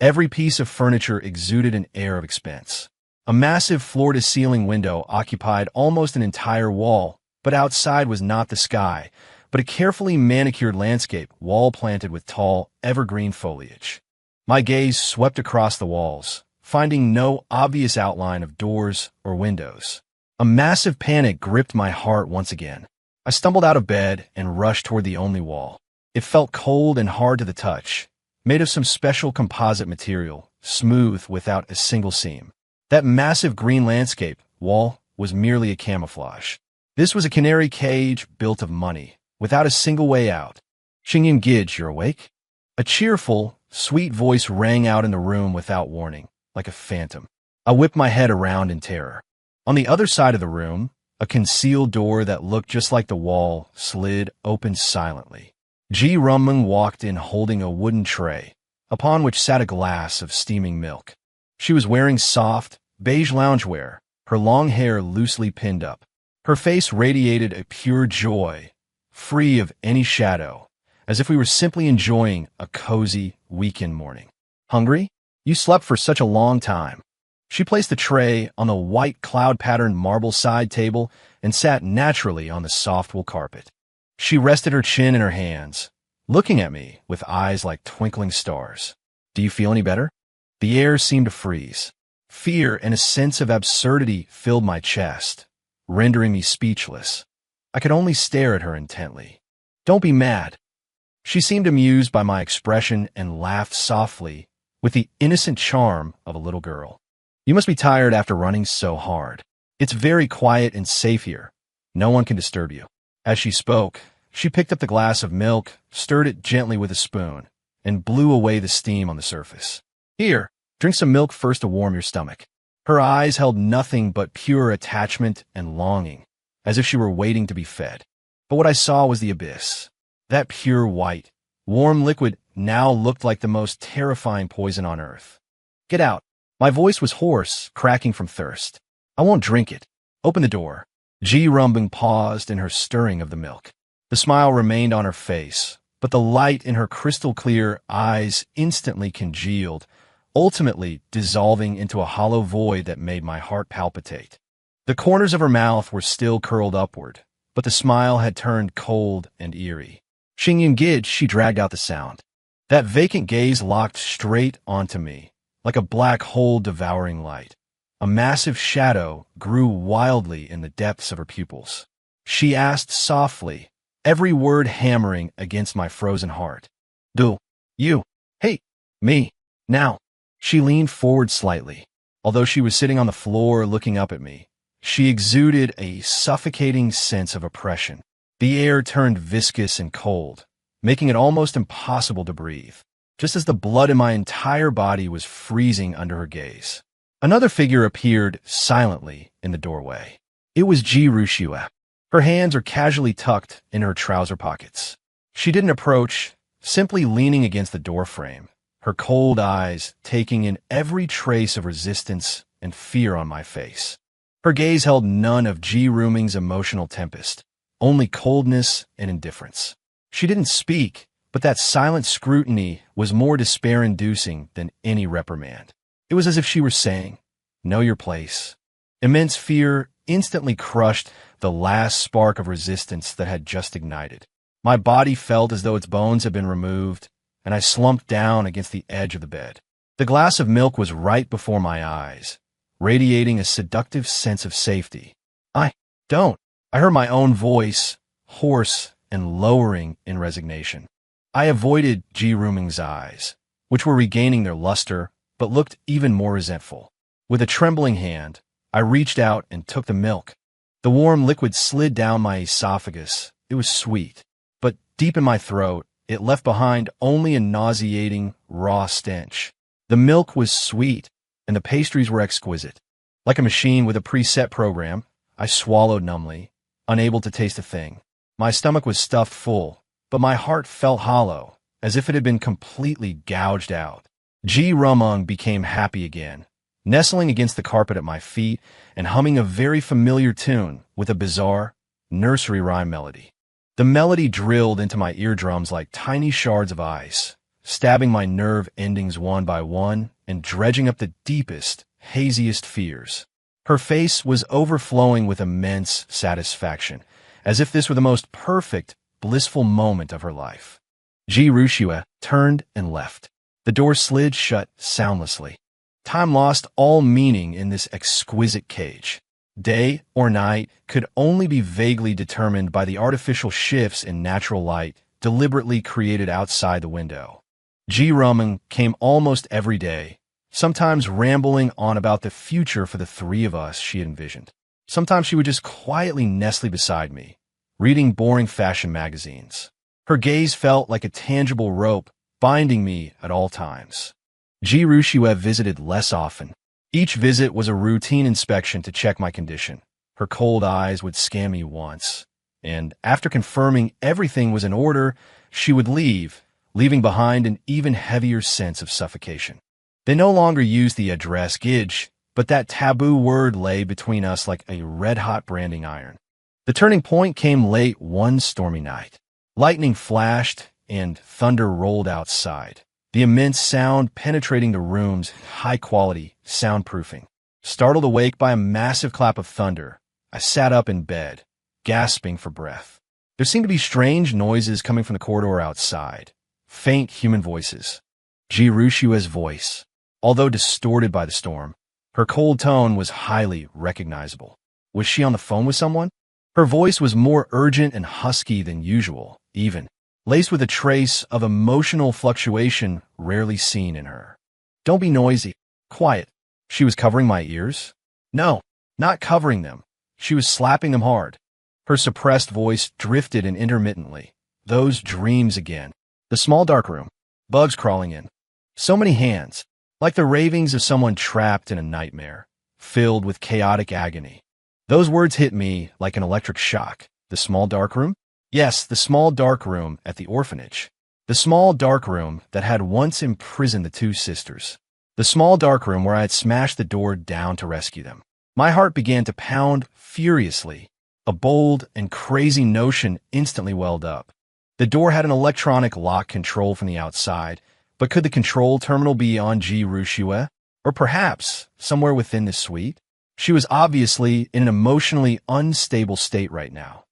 Every piece of furniture exuded an air of expense. A massive floor-to-ceiling window occupied almost an entire wall, but outside was not the sky, but a carefully manicured landscape wall-planted with tall, evergreen foliage. My gaze swept across the walls, finding no obvious outline of doors or windows. A massive panic gripped my heart once again. I stumbled out of bed and rushed toward the only wall. It felt cold and hard to the touch, made of some special composite material, smooth without a single seam. That massive green landscape wall was merely a camouflage. This was a canary cage built of money, without a single way out. Xingyun Gij, you're awake? A cheerful, sweet voice rang out in the room without warning, like a phantom. I whipped my head around in terror. On the other side of the room, a concealed door that looked just like the wall slid open silently. Ji Rumung walked in holding a wooden tray, upon which sat a glass of steaming milk. She was wearing soft, beige loungewear, her long hair loosely pinned up. Her face radiated a pure joy, free of any shadow, as if we were simply enjoying a cozy weekend morning. Hungry? You slept for such a long time. She placed the tray on the white cloud-patterned marble side table and sat naturally on the soft wool carpet. She rested her chin in her hands, looking at me with eyes like twinkling stars. Do you feel any better? The air seemed to freeze. Fear and a sense of absurdity filled my chest, rendering me speechless. I could only stare at her intently. Don't be mad. She seemed amused by my expression and laughed softly, with the innocent charm of a little girl. You must be tired after running so hard. It's very quiet and safe here. No one can disturb you. As she spoke, she picked up the glass of milk, stirred it gently with a spoon, and blew away the steam on the surface. Here, drink some milk first to warm your stomach. Her eyes held nothing but pure attachment and longing, as if she were waiting to be fed. But what I saw was the abyss. That pure white, warm liquid now looked like the most terrifying poison on earth. Get out. My voice was hoarse, cracking from thirst. I won't drink it. Open the door. Ji Rumung paused in her stirring of the milk. The smile remained on her face, but the light in her crystal-clear eyes instantly congealed, ultimately dissolving into a hollow void that made my heart palpitate. The corners of her mouth were still curled upward, but the smile had turned cold and eerie. Xingyun Gij, she dragged out the sound. That vacant gaze locked straight onto me, like a black hole devouring light. A massive shadow grew wildly in the depths of her pupils. She asked softly, every word hammering against my frozen heart. Do you hate me now? She leaned forward slightly. Although she was sitting on the floor looking up at me, she exuded a suffocating sense of oppression. The air turned viscous and cold, making it almost impossible to breathe, just as the blood in my entire body was freezing under her gaze. Another figure appeared silently in the doorway. It was Ji Rushua. Her hands were casually tucked in her trouser pockets. She didn't approach, simply leaning against the doorframe, her cold eyes taking in every trace of resistance and fear on my face. Her gaze held none of Ji Ruming's emotional tempest, only coldness and indifference. She didn't speak, but that silent scrutiny was more despair-inducing than any reprimand. It was as if she were saying, "Know your place." Immense fear instantly crushed the last spark of resistance that had just ignited. My body felt as though its bones had been removed, and I slumped down against the edge of the bed. The glass of milk was right before my eyes, radiating a seductive sense of safety. I heard my own voice, hoarse and lowering in resignation. I avoided Ji Ruming's eyes, which were regaining their luster, but looked even more resentful. With a trembling hand, I reached out and took the milk. The warm liquid slid down my esophagus. It was sweet, but deep in my throat, it left behind only a nauseating, raw stench. The milk was sweet, and the pastries were exquisite. Like a machine with a preset program, I swallowed numbly, unable to taste a thing. My stomach was stuffed full, but my heart felt hollow, as if it had been completely gouged out. Ji Ruming became happy again, nestling against the carpet at my feet and humming a very familiar tune with a bizarre, nursery rhyme melody. The melody drilled into my eardrums like tiny shards of ice, stabbing my nerve endings one by one and dredging up the deepest, haziest fears. Her face was overflowing with immense satisfaction, as if this were the most perfect, blissful moment of her life. Ji Rushua turned and left. The door slid shut soundlessly. Time lost all meaning in this exquisite cage. Day or night could only be vaguely determined by the artificial shifts in natural light deliberately created outside the window. Ji Ruming came almost every day, sometimes rambling on about the future for the three of us she had envisioned. Sometimes she would just quietly nestle beside me, reading boring fashion magazines. Her gaze felt like a tangible rope binding me at all times. Ji Rushua visited less often. Each visit was a routine inspection to check my condition. Her cold eyes would scan me once, and after confirming everything was in order, she would leave, leaving behind an even heavier sense of suffocation. They no longer used the address Gidge, but that taboo word lay between us like a red-hot branding iron. The turning point came late one stormy night. Lightning flashed and thunder rolled outside, the immense sound penetrating the room's high-quality soundproofing. Startled awake by a massive clap of thunder, I sat up in bed, gasping for breath. There seemed to be strange noises coming from the corridor outside, faint human voices. Ji Rushua's voice, although distorted by the storm, her cold tone was highly recognizable. Was she on the phone with someone? Her voice was more urgent and husky than usual, even, laced with a trace of emotional fluctuation rarely seen in her. Don't be noisy. Quiet. She was covering my ears? No, not covering them. She was slapping them hard. Her suppressed voice drifted in intermittently. Those dreams again. The small dark room. Bugs crawling in. So many hands. Like the ravings of someone trapped in a nightmare, filled with chaotic agony. Those words hit me like an electric shock. The small dark room? Yes, the small dark room at the orphanage. The small dark room that had once imprisoned the two sisters. The small dark room where I had smashed the door down to rescue them. My heart began to pound furiously. A bold and crazy notion instantly welled up. The door had an electronic lock control from the outside, but could the control terminal be on Ji Rushua? Or perhaps somewhere within the suite? She was obviously in an emotionally unstable state right now.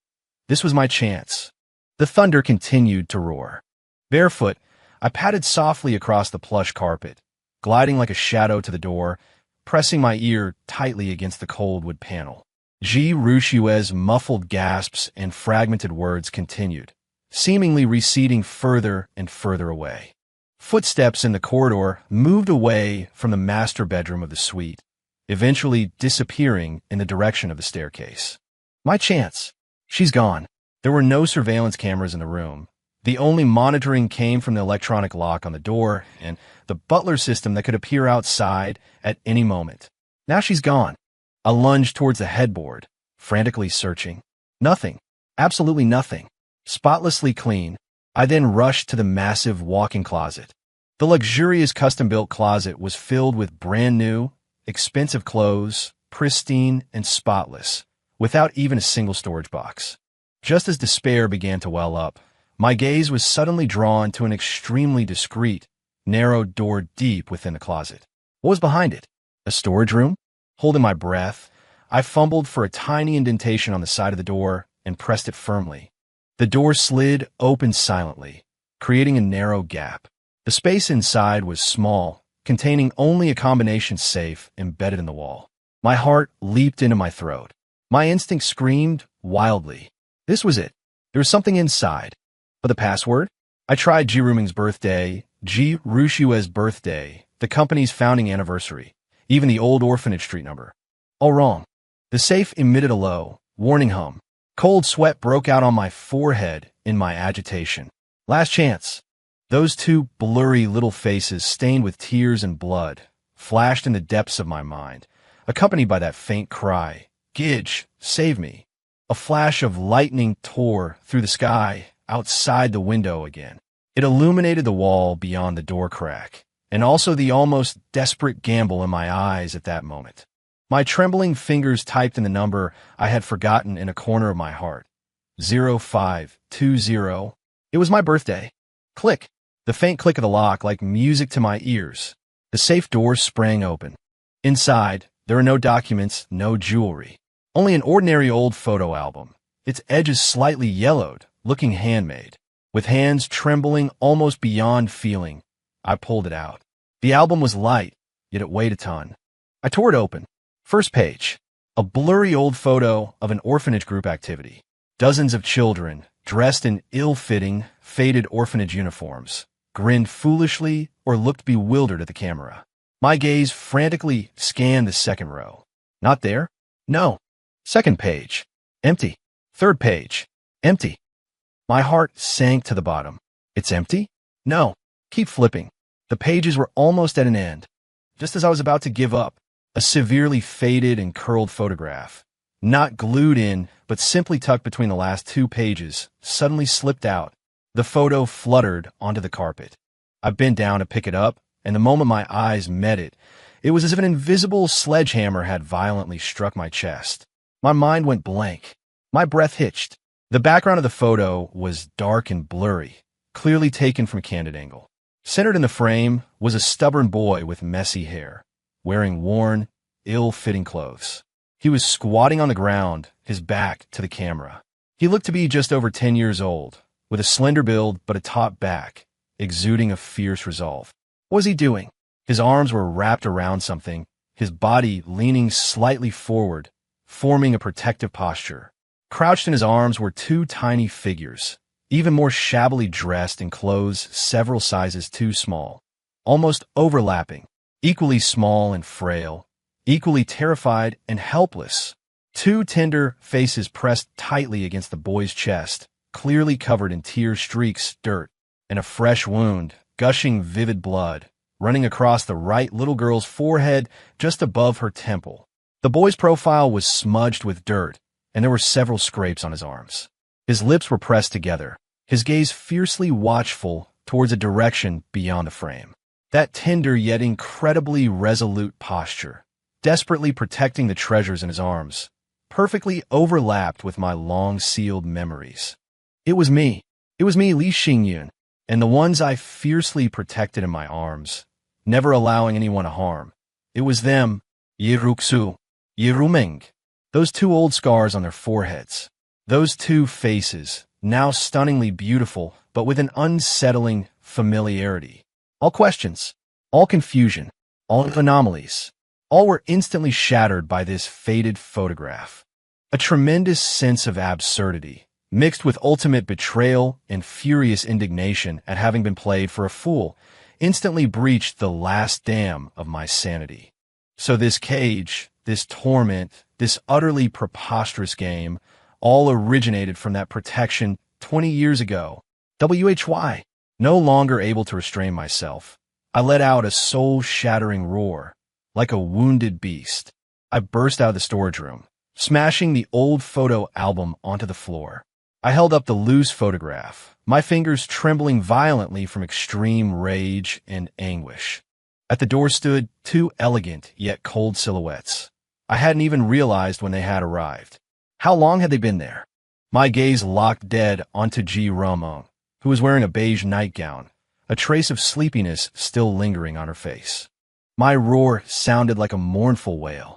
This was my chance. The thunder continued to roar. Barefoot, I padded softly across the plush carpet, gliding like a shadow to the door, pressing my ear tightly against the cold wood panel. Ji Rushue's muffled gasps and fragmented words continued, seemingly receding further and further away. Footsteps in the corridor moved away from the master bedroom of the suite, eventually disappearing in the direction of the staircase. My chance. She's gone. There were no surveillance cameras in the room. The only monitoring came from the electronic lock on the door and the butler system that could appear outside at any moment. Now she's gone. I lunged towards the headboard, frantically searching. Nothing. Absolutely nothing. Spotlessly clean. I then rushed to the massive walk-in closet. The luxurious custom-built closet was filled with brand-new, expensive clothes, pristine and spotless, without even a single storage box. Just as despair began to well up, my gaze was suddenly drawn to an extremely discreet, narrow door deep within the closet. What was behind it? A storage room? Holding my breath, I fumbled for a tiny indentation on the side of the door and pressed it firmly. The door slid open silently, creating a narrow gap. The space inside was small, containing only a combination safe embedded in the wall. My heart leaped into my throat. My instinct screamed wildly. This was it. There was something inside. But the password? I tried Ji Ruming's birthday, Ji Rushue's birthday, the company's founding anniversary, even the old orphanage street number. All wrong. The safe emitted a low, warning hum. Cold sweat broke out on my forehead in my agitation. Last chance. Those two blurry little faces stained with tears and blood flashed in the depths of my mind, accompanied by that faint cry, "Gidge, save me." A flash of lightning tore through the sky outside the window again. It illuminated the wall beyond the door crack, and also the almost desperate gamble in my eyes at that moment. My trembling fingers typed in the number I had forgotten in a corner of my heart. 0520. It was my birthday. Click. The faint click of the lock like music to my ears. The safe door sprang open. Inside, there were no documents, no jewelry. Only an ordinary old photo album, its edges slightly yellowed, looking handmade. With hands trembling almost beyond feeling, I pulled it out. The album was light, yet it weighed a ton. I tore it open. First page. A blurry old photo of an orphanage group activity. Dozens of children, dressed in ill-fitting, faded orphanage uniforms, grinned foolishly or looked bewildered at the camera. My gaze frantically scanned the second row. Not there? No. Second page. Empty. Third page. Empty. My heart sank to the bottom. It's empty? No. Keep flipping. The pages were almost at an end. Just as I was about to give up, a severely faded and curled photograph, not glued in, but simply tucked between the last two pages, suddenly slipped out. The photo fluttered onto the carpet. I bent down to pick it up, and the moment my eyes met it, it was as if an invisible sledgehammer had violently struck my chest. My mind went blank. My breath hitched. The background of the photo was dark and blurry, clearly taken from a candid angle. Centered in the frame was a stubborn boy with messy hair, wearing worn, ill-fitting clothes. He was squatting on the ground, his back to the camera. He looked to be just over 10 years old, with a slender build but a taut back, exuding a fierce resolve. What was he doing? His arms were wrapped around something, his body leaning slightly forward, forming a protective posture. Crouched in his arms were two tiny figures, even more shabbily dressed in clothes several sizes too small, almost overlapping, equally small and frail, equally terrified and helpless. Two tender faces pressed tightly against the boy's chest, clearly covered in tear streaks, dirt, and a fresh wound, gushing vivid blood, running across the right little girl's forehead just above her temple. The boy's profile was smudged with dirt, and there were several scrapes on his arms. His lips were pressed together, his gaze fiercely watchful towards a direction beyond the frame. That tender yet incredibly resolute posture, desperately protecting the treasures in his arms, perfectly overlapped with my long-sealed memories. It was me, Li Xingyun, and the ones I fiercely protected in my arms, never allowing anyone to harm. It was them, Yi Ruxu, Yi Ruming, those two old scars on their foreheads, those two faces, now stunningly beautiful, but with an unsettling familiarity. All questions, all confusion, all anomalies, all were instantly shattered by this faded photograph. A tremendous sense of absurdity, mixed with ultimate betrayal and furious indignation at having been played for a fool, instantly breached the last dam of my sanity. So this cage, this torment, this utterly preposterous game, all originated from that protection 20 years ago. WHY? No longer able to restrain myself, I let out a soul-shattering roar. Like a wounded beast, I burst out of the storage room, smashing the old photo album onto the floor. I held up the loose photograph, my fingers trembling violently from extreme rage and anguish. At the door stood two elegant yet cold silhouettes. I hadn't even realized when they had arrived. How long had they been there? My gaze locked dead onto G. Ramon, who was wearing a beige nightgown, a trace of sleepiness still lingering on her face. My roar sounded like a mournful wail.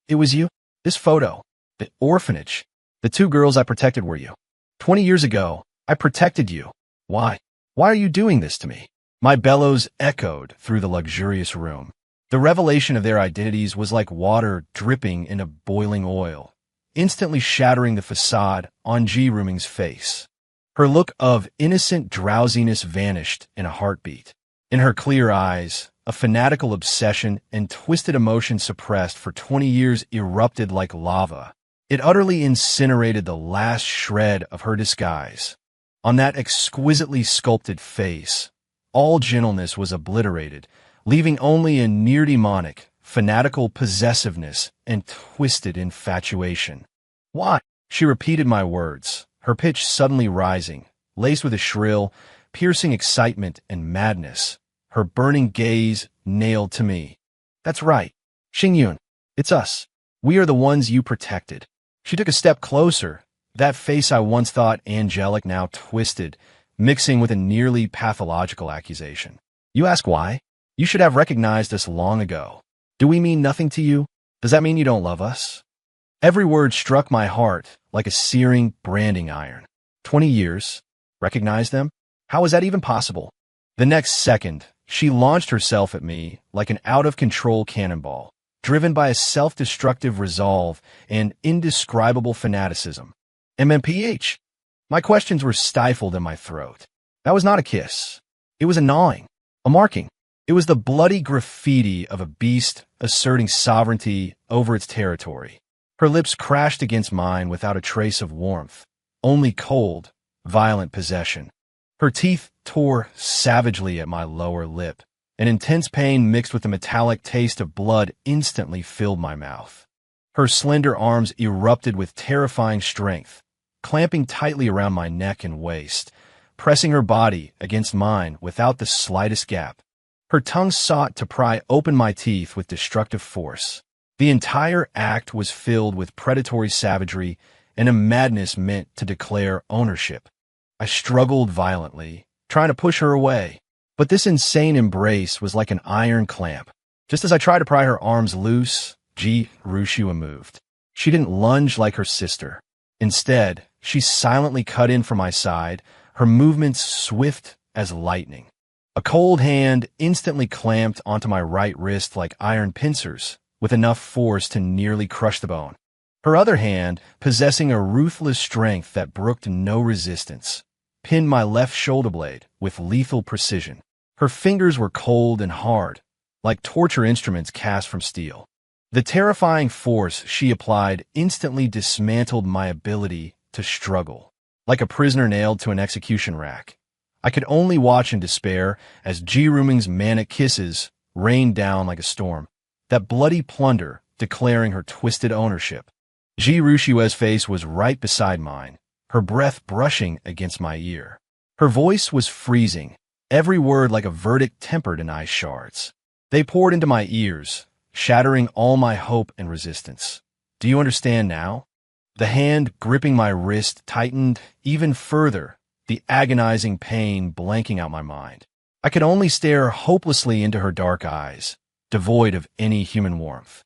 It was you? This photo? The orphanage? The two girls I protected were you? 20 years ago, I protected you. Why? Why are you doing this to me? My bellows echoed through the luxurious room. The revelation of their identities was like water dripping into boiling oil, instantly shattering the facade on G. Ruming's face. Her look of innocent drowsiness vanished in a heartbeat. In her clear eyes, a fanatical obsession and twisted emotion suppressed for 20 years erupted like lava. It utterly incinerated the last shred of her disguise. On that exquisitely sculpted face, all gentleness was obliterated, leaving only a near-demonic, fanatical possessiveness and twisted infatuation. Why? She repeated my words, her pitch suddenly rising, laced with a shrill, piercing excitement and madness, her burning gaze nailed to me. That's right, Xingyun, it's us. We are the ones you protected. She took a step closer, that face I once thought angelic now twisted, mixing with a nearly pathological accusation. You ask why? You should have recognized us long ago. Do we mean nothing to you? Does that mean you don't love us? Every word struck my heart like a searing branding iron. 20 years? Recognize them? How is that even possible? The next second, she launched herself at me like an out-of-control cannonball, driven by a self-destructive resolve and indescribable fanaticism. MMPH. My questions were stifled in my throat. That was not a kiss. It was a gnawing, a marking. It was the bloody graffiti of a beast asserting sovereignty over its territory. Her lips crashed against mine without a trace of warmth, only cold, violent possession. Her teeth tore savagely at my lower lip. An intense pain mixed with the metallic taste of blood instantly filled my mouth. Her slender arms erupted with terrifying strength, clamping tightly around my neck and waist, pressing her body against mine without the slightest gap. Her tongue sought to pry open my teeth with destructive force. The entire act was filled with predatory savagery and a madness meant to declare ownership. I struggled violently, trying to push her away, but this insane embrace was like an iron clamp. Just as I tried to pry her arms loose, Ji Rushua moved. She didn't lunge like her sister. Instead, she silently cut in from my side, her movements swift as lightning. A cold hand instantly clamped onto my right wrist like iron pincers, with enough force to nearly crush the bone. Her other hand, possessing a ruthless strength that brooked no resistance, pinned my left shoulder blade with lethal precision. Her fingers were cold and hard, like torture instruments cast from steel. The terrifying force she applied instantly dismantled my ability to struggle. Like a prisoner nailed to an execution rack, I could only watch in despair as Ji Ruming's manic kisses rained down like a storm, that bloody plunder declaring her twisted ownership. Ji Rushua's face was right beside mine, her breath brushing against my ear. Her voice was freezing, every word like a verdict tempered in ice shards. They poured into my ears, shattering all my hope and resistance. Do you understand now? The hand gripping my wrist tightened even further, the agonizing pain blanking out my mind. I could only stare hopelessly into her dark eyes, devoid of any human warmth.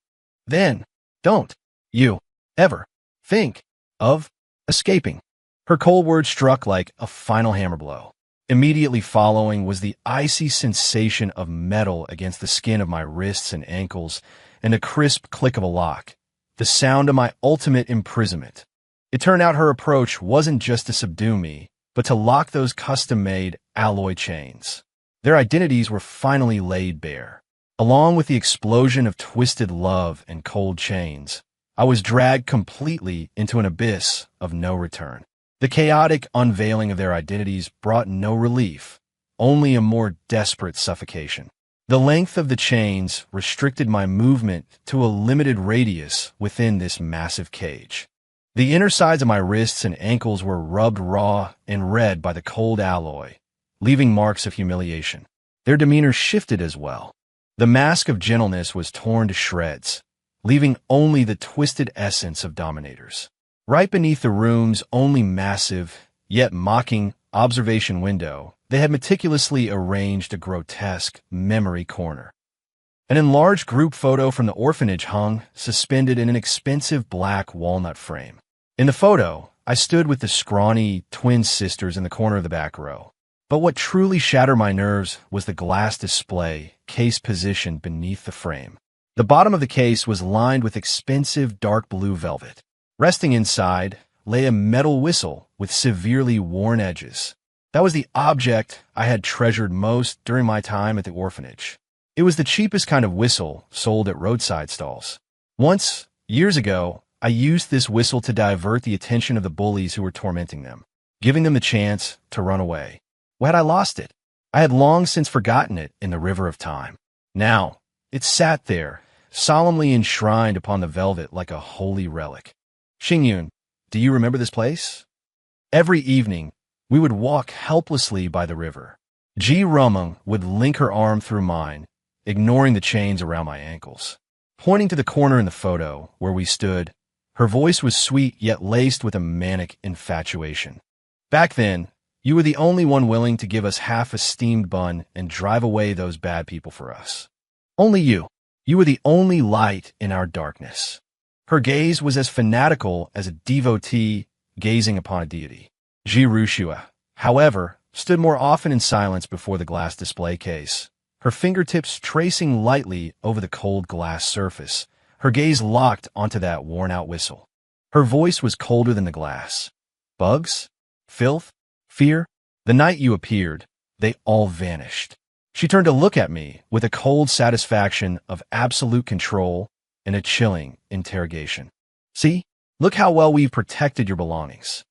Then, don't you ever think of escaping. Her cold words struck like a final hammer blow. Immediately following was the icy sensation of metal against the skin of my wrists and ankles, and a crisp click of a lock, the sound of my ultimate imprisonment. It turned out her approach wasn't just to subdue me, but to lock those custom-made alloy chains. Their identities were finally laid bare. Along with the explosion of twisted love and cold chains, I was dragged completely into an abyss of no return. The chaotic unveiling of their identities brought no relief, only a more desperate suffocation. The length of the chains restricted my movement to a limited radius within this massive cage. The inner sides of my wrists and ankles were rubbed raw and red by the cold alloy, leaving marks of humiliation. Their demeanor shifted as well. The mask of gentleness was torn to shreds, leaving only the twisted essence of dominators. Right beneath the room's only massive, yet mocking, observation window, they had meticulously arranged a grotesque memory corner. An enlarged group photo from the orphanage hung, suspended in an expensive black walnut frame. In the photo, I stood with the scrawny twin sisters in the corner of the back row. But what truly shattered my nerves was the glass display case positioned beneath the frame. The bottom of the case was lined with expensive dark blue velvet. Resting inside lay a metal whistle with severely worn edges. That was the object I had treasured most during my time at the orphanage. It was the cheapest kind of whistle sold at roadside stalls. Once, years ago, I used this whistle to divert the attention of the bullies who were tormenting them, giving them the chance to run away. Well, had I lost it? I had long since forgotten it in the river of time. Now, it sat there, solemnly enshrined upon the velvet like a holy relic. Xingyun, do you remember this place? Every evening, we would walk helplessly by the river. Ji Rumeng would link her arm through mine, ignoring the chains around my ankles. Pointing to the corner in the photo where we stood, her voice was sweet yet laced with a manic infatuation. Back then, you were the only one willing to give us half a steamed bun and drive away those bad people for us. Only you. You were the only light in our darkness. Her gaze was as fanatical as a devotee gazing upon a deity. Ji Rushua, however, stood more often in silence before the glass display case, her fingertips tracing lightly over the cold glass surface, her gaze locked onto that worn-out whistle. Her voice was colder than the glass. Bugs? Filth? Fear? The night you appeared, they all vanished. She turned to look at me with a cold satisfaction of absolute control and a chilling interrogation. See? Look how well we've protected your belongings.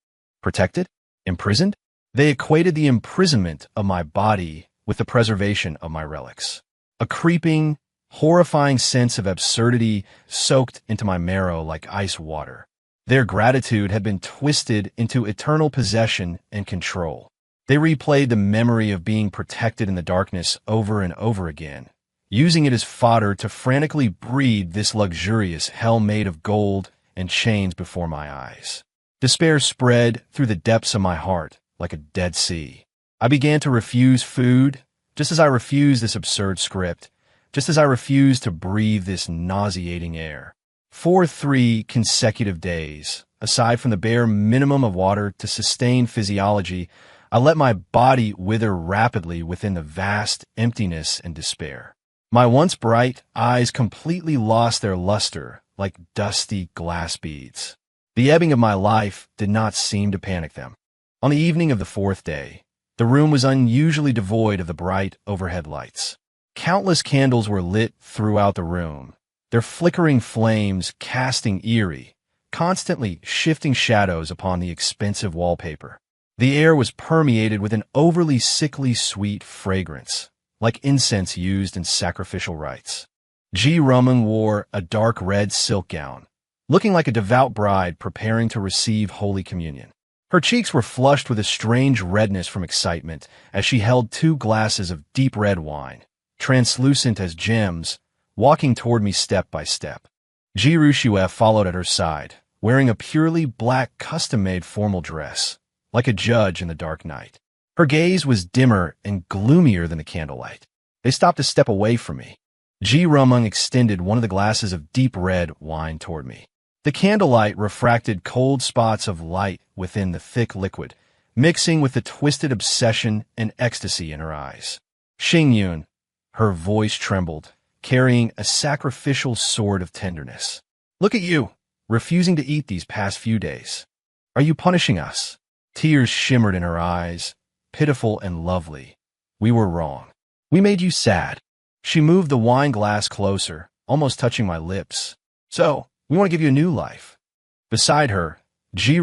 Protected? Imprisoned? They equated the imprisonment of my body with the preservation of my relics. A creeping, horrifying sense of absurdity soaked into my marrow like ice water. Their gratitude had been twisted into eternal possession and control. They replayed the memory of being protected in the darkness over and over again, using it as fodder to frantically breed this luxurious hell made of gold and chains before my eyes. Despair spread through the depths of my heart like a dead sea. I began to refuse food, just as I refused this absurd script, just as I refused to breathe this nauseating air. For 3 consecutive days, aside from the bare minimum of water to sustain physiology, I let my body wither rapidly within the vast emptiness and despair. My once bright eyes completely lost their luster like dusty glass beads. The ebbing of my life did not seem to panic them. On the evening of the 4th day, the room was unusually devoid of the bright overhead lights. Countless candles were lit throughout the room, their flickering flames casting eerie, constantly shifting shadows upon the expensive wallpaper. The air was permeated with an overly sickly sweet fragrance, like incense used in sacrificial rites. Ji Rumeng wore a dark red silk gown, looking like a devout bride preparing to receive Holy Communion. Her cheeks were flushed with a strange redness from excitement as she held 2 glasses of deep red wine, translucent as gems, walking toward me step by step. Ji Rushua followed at her side, wearing a purely black custom-made formal dress, like a judge in the dark night. Her gaze was dimmer and gloomier than the candlelight. They stopped a step away from me. Ji Rumeng extended one of the glasses of deep red wine toward me. The candlelight refracted cold spots of light within the thick liquid, mixing with the twisted obsession and ecstasy in her eyes. Xingyun, her voice trembled, carrying a sacrificial sword of tenderness. Look at you. refusing to eat these past few days. Are you punishing us? Tears shimmered in her eyes, pitiful and lovely. We were wrong. We made you sad. She moved the wine glass closer, almost touching my lips. So, we want to give you a new life. Beside her, Ji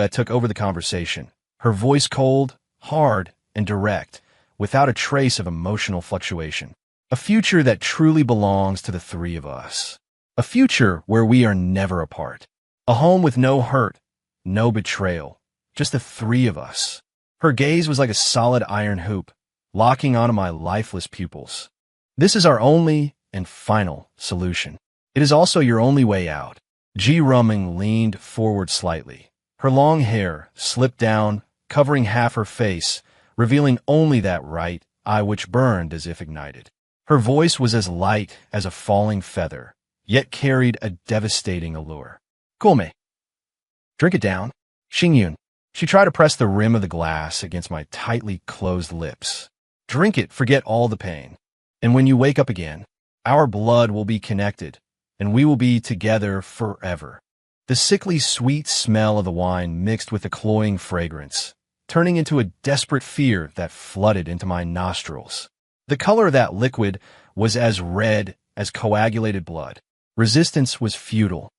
took over the conversation, her voice cold, hard, and direct, without a trace of emotional fluctuation. A future that truly belongs to the three of us. A future where we are never apart. A home with no hurt, no betrayal, just the three of us. Her gaze was like a solid iron hoop, locking onto my lifeless pupils. This is our only and final solution. It is also your only way out. Ji leaned forward slightly. Her long hair slipped down, covering half her face, revealing only that right eye which burned as if ignited. Her voice was as light as a falling feather, yet carried a devastating allure. Come. Drink it down. Xingyun. She tried to press the rim of the glass against my tightly closed lips. Drink it, forget all the pain. And when you wake up again, our blood will be connected, and we will be together forever. The sickly sweet smell of the wine mixed with the cloying fragrance, turning into a desperate fear that flooded into my nostrils. The color of that liquid was as red as coagulated blood. Resistance was futile.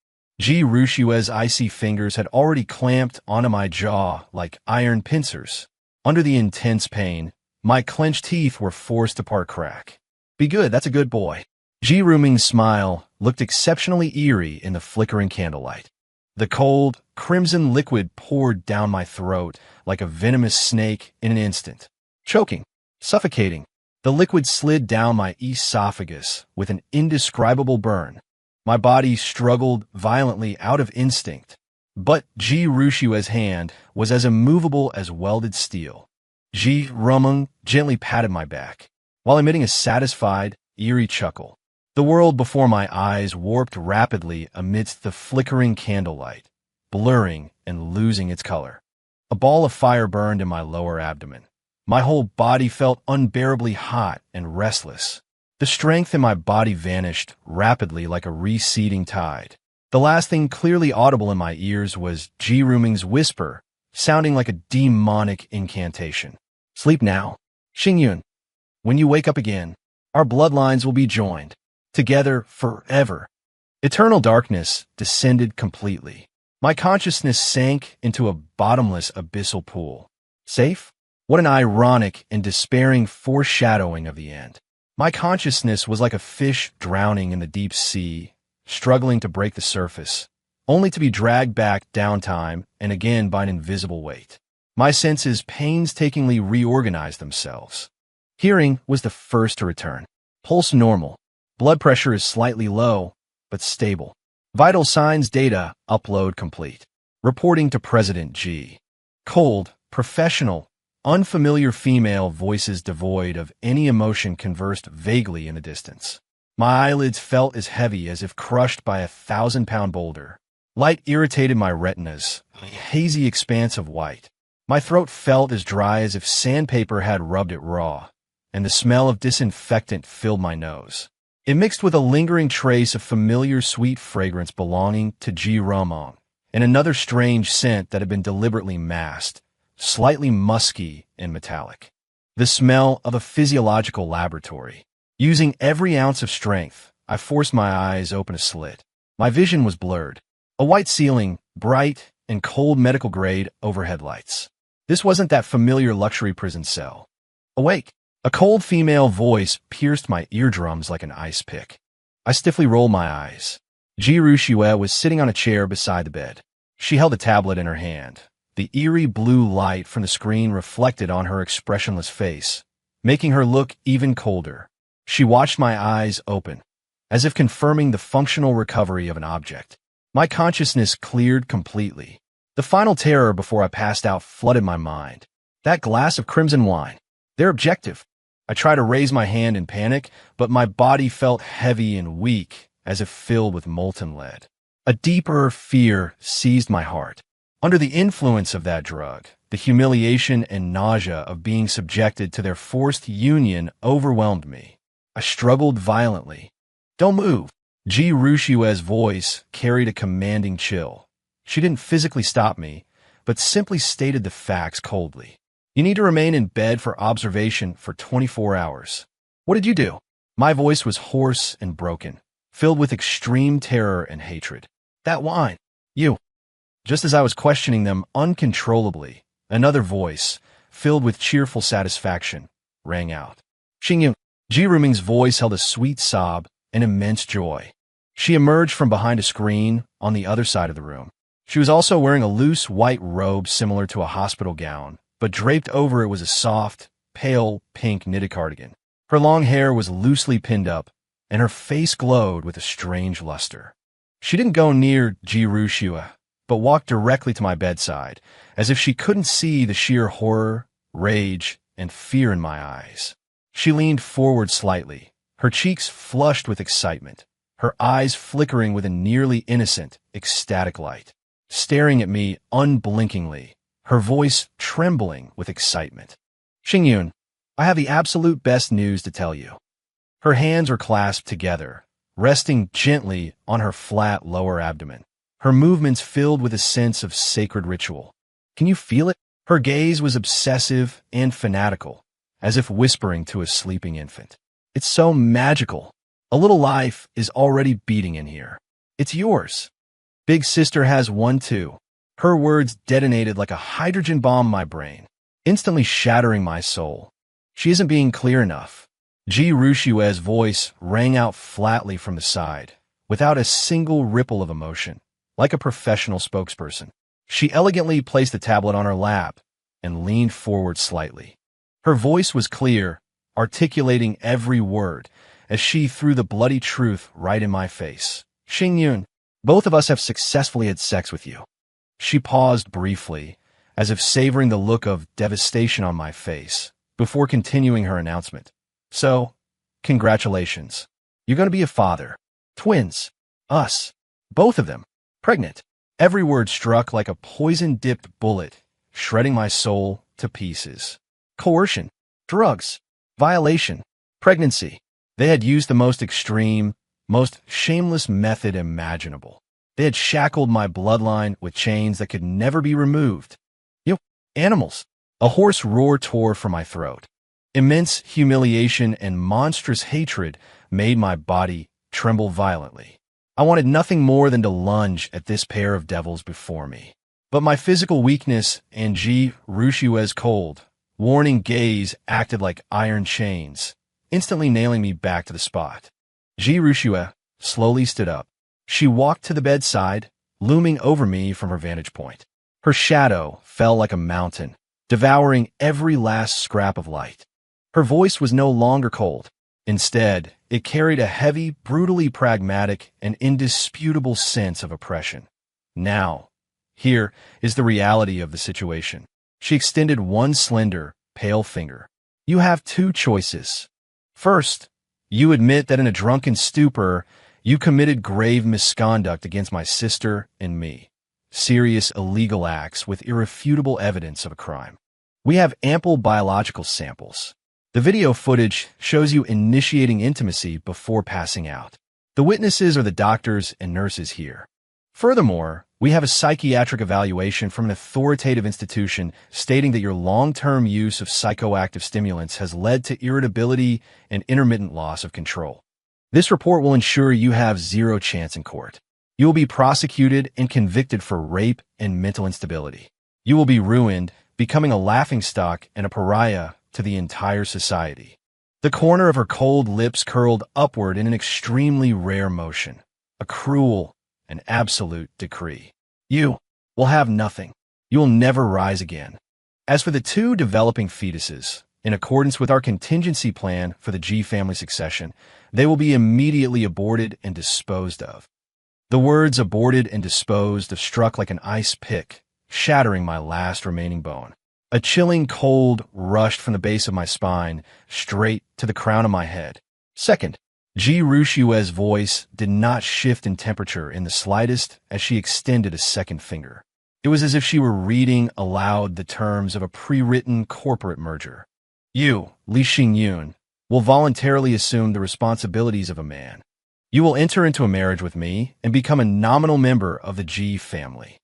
Ji Rushue's icy fingers had already clamped onto my jaw like iron pincers. Under the intense pain, my clenched teeth were forced to part crack. Be good, that's a good boy. Ji Ruming's smile looked exceptionally eerie in the flickering candlelight. The cold, crimson liquid poured down my throat like a venomous snake in an instant. Choking, suffocating, the liquid slid down my esophagus with an indescribable burn. My body struggled violently out of instinct, but Ji Rushue's hand was as immovable as welded steel. Ji Ruming gently patted my back, while emitting a satisfied, eerie chuckle. The world before my eyes warped rapidly amidst the flickering candlelight, blurring and losing its color. A ball of fire burned in my lower abdomen. My whole body felt unbearably hot and restless. The strength in my body vanished rapidly like a receding tide. The last thing clearly audible in my ears was Ji Ruming's whisper, sounding like a demonic incantation. Sleep now, Xingyun. When you wake up again, our bloodlines will be joined, together forever. Eternal darkness descended completely. My consciousness sank into a bottomless abyssal pool. Safe? What an ironic and despairing foreshadowing of the end. My consciousness was like a fish drowning in the deep sea, struggling to break the surface, only to be dragged back down time and again by an invisible weight. My senses painstakingly reorganized themselves. Hearing was the first to return. Pulse normal. Blood pressure is slightly low, but stable. Vital signs data upload complete. Reporting to President G. Cold, professional, unfamiliar female voices devoid of any emotion conversed vaguely in the distance. My eyelids felt as heavy as if crushed by a 1,000-pound boulder. Light irritated my retinas, a hazy expanse of white. My throat felt as dry as if sandpaper had rubbed it raw, and the smell of disinfectant filled my nose. It mixed with a lingering trace of familiar sweet fragrance belonging to Ji Ruming, and another strange scent that had been deliberately masked, slightly musky and metallic. The smell of a physiological laboratory. Using every ounce of strength, I forced my eyes open a slit. My vision was blurred. A white ceiling, bright and cold medical-grade overhead lights. This wasn't that familiar luxury prison cell. Awake! A cold female voice pierced my eardrums like an ice pick. I stiffly rolled my eyes. Ji Rushue was sitting on a chair beside the bed. She held a tablet in her hand. The eerie blue light from the screen reflected on her expressionless face, making her look even colder. She watched my eyes open, as if confirming the functional recovery of an object. My consciousness cleared completely. The final terror before I passed out flooded my mind. That glass of crimson wine. Their objective. I tried to raise my hand in panic, but my body felt heavy and weak, as if filled with molten lead. A deeper fear seized my heart. Under the influence of that drug, the humiliation and nausea of being subjected to their forced union overwhelmed me. I struggled violently. Don't move. Ji Rushue's voice carried a commanding chill. She didn't physically stop me, but simply stated the facts coldly. You need to remain in bed for observation for 24 hours. What did you do? My voice was hoarse and broken, filled with extreme terror and hatred. That wine. You. Just as I was questioning them uncontrollably, another voice, filled with cheerful satisfaction, rang out. Xingyun. Ji Ruming's voice held a sweet sob and immense joy. She emerged from behind a screen on the other side of the room. She was also wearing a loose white robe similar to a hospital gown, but draped over it was a soft, pale pink knitted cardigan. Her long hair was loosely pinned up, and her face glowed with a strange luster. She didn't go near Ji Rushue, but walked directly to my bedside, as if she couldn't see the sheer horror, rage, and fear in my eyes. She leaned forward slightly, her cheeks flushed with excitement, her eyes flickering with a nearly innocent, ecstatic light, staring at me unblinkingly, her voice trembling with excitement. Xingyun, I have the absolute best news to tell you. Her hands were clasped together, resting gently on her flat lower abdomen, her movements filled with a sense of sacred ritual. Can you feel it? Her gaze was obsessive and fanatical, as if whispering to a sleeping infant. It's so magical. A little life is already beating in here. It's yours. Big sister has one too. Her words detonated like a hydrogen bomb in my brain, instantly shattering my soul. She isn't being clear enough. Ji Rushue's voice rang out flatly from the side, without a single ripple of emotion, like a professional spokesperson. She elegantly placed the tablet on her lap and leaned forward slightly. Her voice was clear, articulating every word, as she threw the bloody truth right in my face. Xingyun, both of us have successfully had sex with you. She paused briefly, as if savoring the look of devastation on my face, before continuing her announcement. So, congratulations. You're going to be a father. Twins. Us. Both of them. Pregnant. Every word struck like a poison-dipped bullet, shredding my soul to pieces. Coercion. Drugs. Violation. Pregnancy. They had used the most extreme, most shameless method imaginable. They had shackled my bloodline with chains that could never be removed. You animals. A hoarse roar tore from my throat. Immense humiliation and monstrous hatred made my body tremble violently. I wanted nothing more than to lunge at this pair of devils before me. But my physical weakness and Ji Rushue's cold, warning gaze acted like iron chains, instantly nailing me back to the spot. Ji Rushue slowly stood up. She walked to the bedside, looming over me from her vantage point. Her shadow fell like a mountain, devouring every last scrap of light. Her voice was no longer cold. Instead, it carried a heavy, brutally pragmatic, and indisputable sense of oppression. Now, here is the reality of the situation. She extended one slender, pale finger. You have two choices. First, you admit that in a drunken stupor, you committed grave misconduct against my sister and me. Serious illegal acts with irrefutable evidence of a crime. We have ample biological samples. The video footage shows you initiating intimacy before passing out. The witnesses are the doctors and nurses here. Furthermore, we have a psychiatric evaluation from an authoritative institution stating that your long-term use of psychoactive stimulants has led to irritability and intermittent loss of control. This report will ensure you have zero chance in court. You will be prosecuted and convicted for rape and mental instability. You will be ruined, becoming a laughingstock and a pariah to the entire society. The corner of her cold lips curled upward in an extremely rare motion, a cruel and absolute decree. You will have nothing. You will never rise again. As for the two developing fetuses, in accordance with our contingency plan for the G family succession, they will be immediately aborted and disposed of. The words aborted and disposed of struck like an ice pick, shattering my last remaining bone. A chilling cold rushed from the base of my spine, straight to the crown of my head. Second, Ji Rushue's voice did not shift in temperature in the slightest as she extended a second finger. It was as if she were reading aloud the terms of a pre-written corporate merger. You, Li Xingyun, will voluntarily assume the responsibilities of a man. You will enter into a marriage with me and become a nominal member of the G family.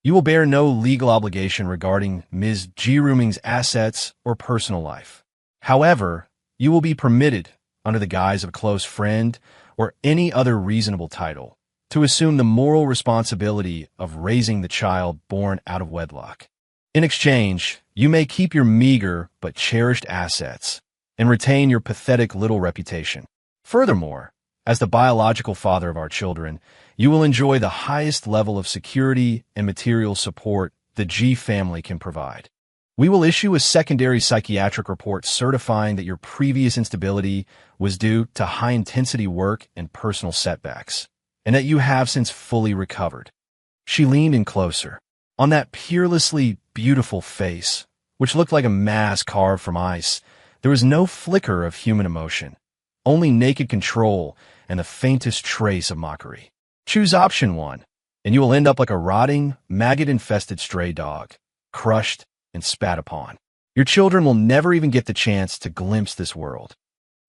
You will bear no legal obligation regarding Ms. Ji Ruming's assets or personal life. However, you will be permitted, under the guise of a close friend or any other reasonable title, to assume the moral responsibility of raising the child born out of wedlock. In exchange, you may keep your meager but cherished assets and retain your pathetic little reputation. Furthermore, as the biological father of our children, you will enjoy the highest level of security and material support the G family can provide. We will issue a secondary psychiatric report certifying that your previous instability was due to high-intensity work and personal setbacks, and that you have since fully recovered. She leaned in closer. On that peerlessly beautiful face, which looked like a mask carved from ice, there was no flicker of human emotion, only naked control and the faintest trace of mockery. Choose option 1, and you will end up like a rotting, maggot-infested stray dog, crushed and spat upon. Your children will never even get the chance to glimpse this world.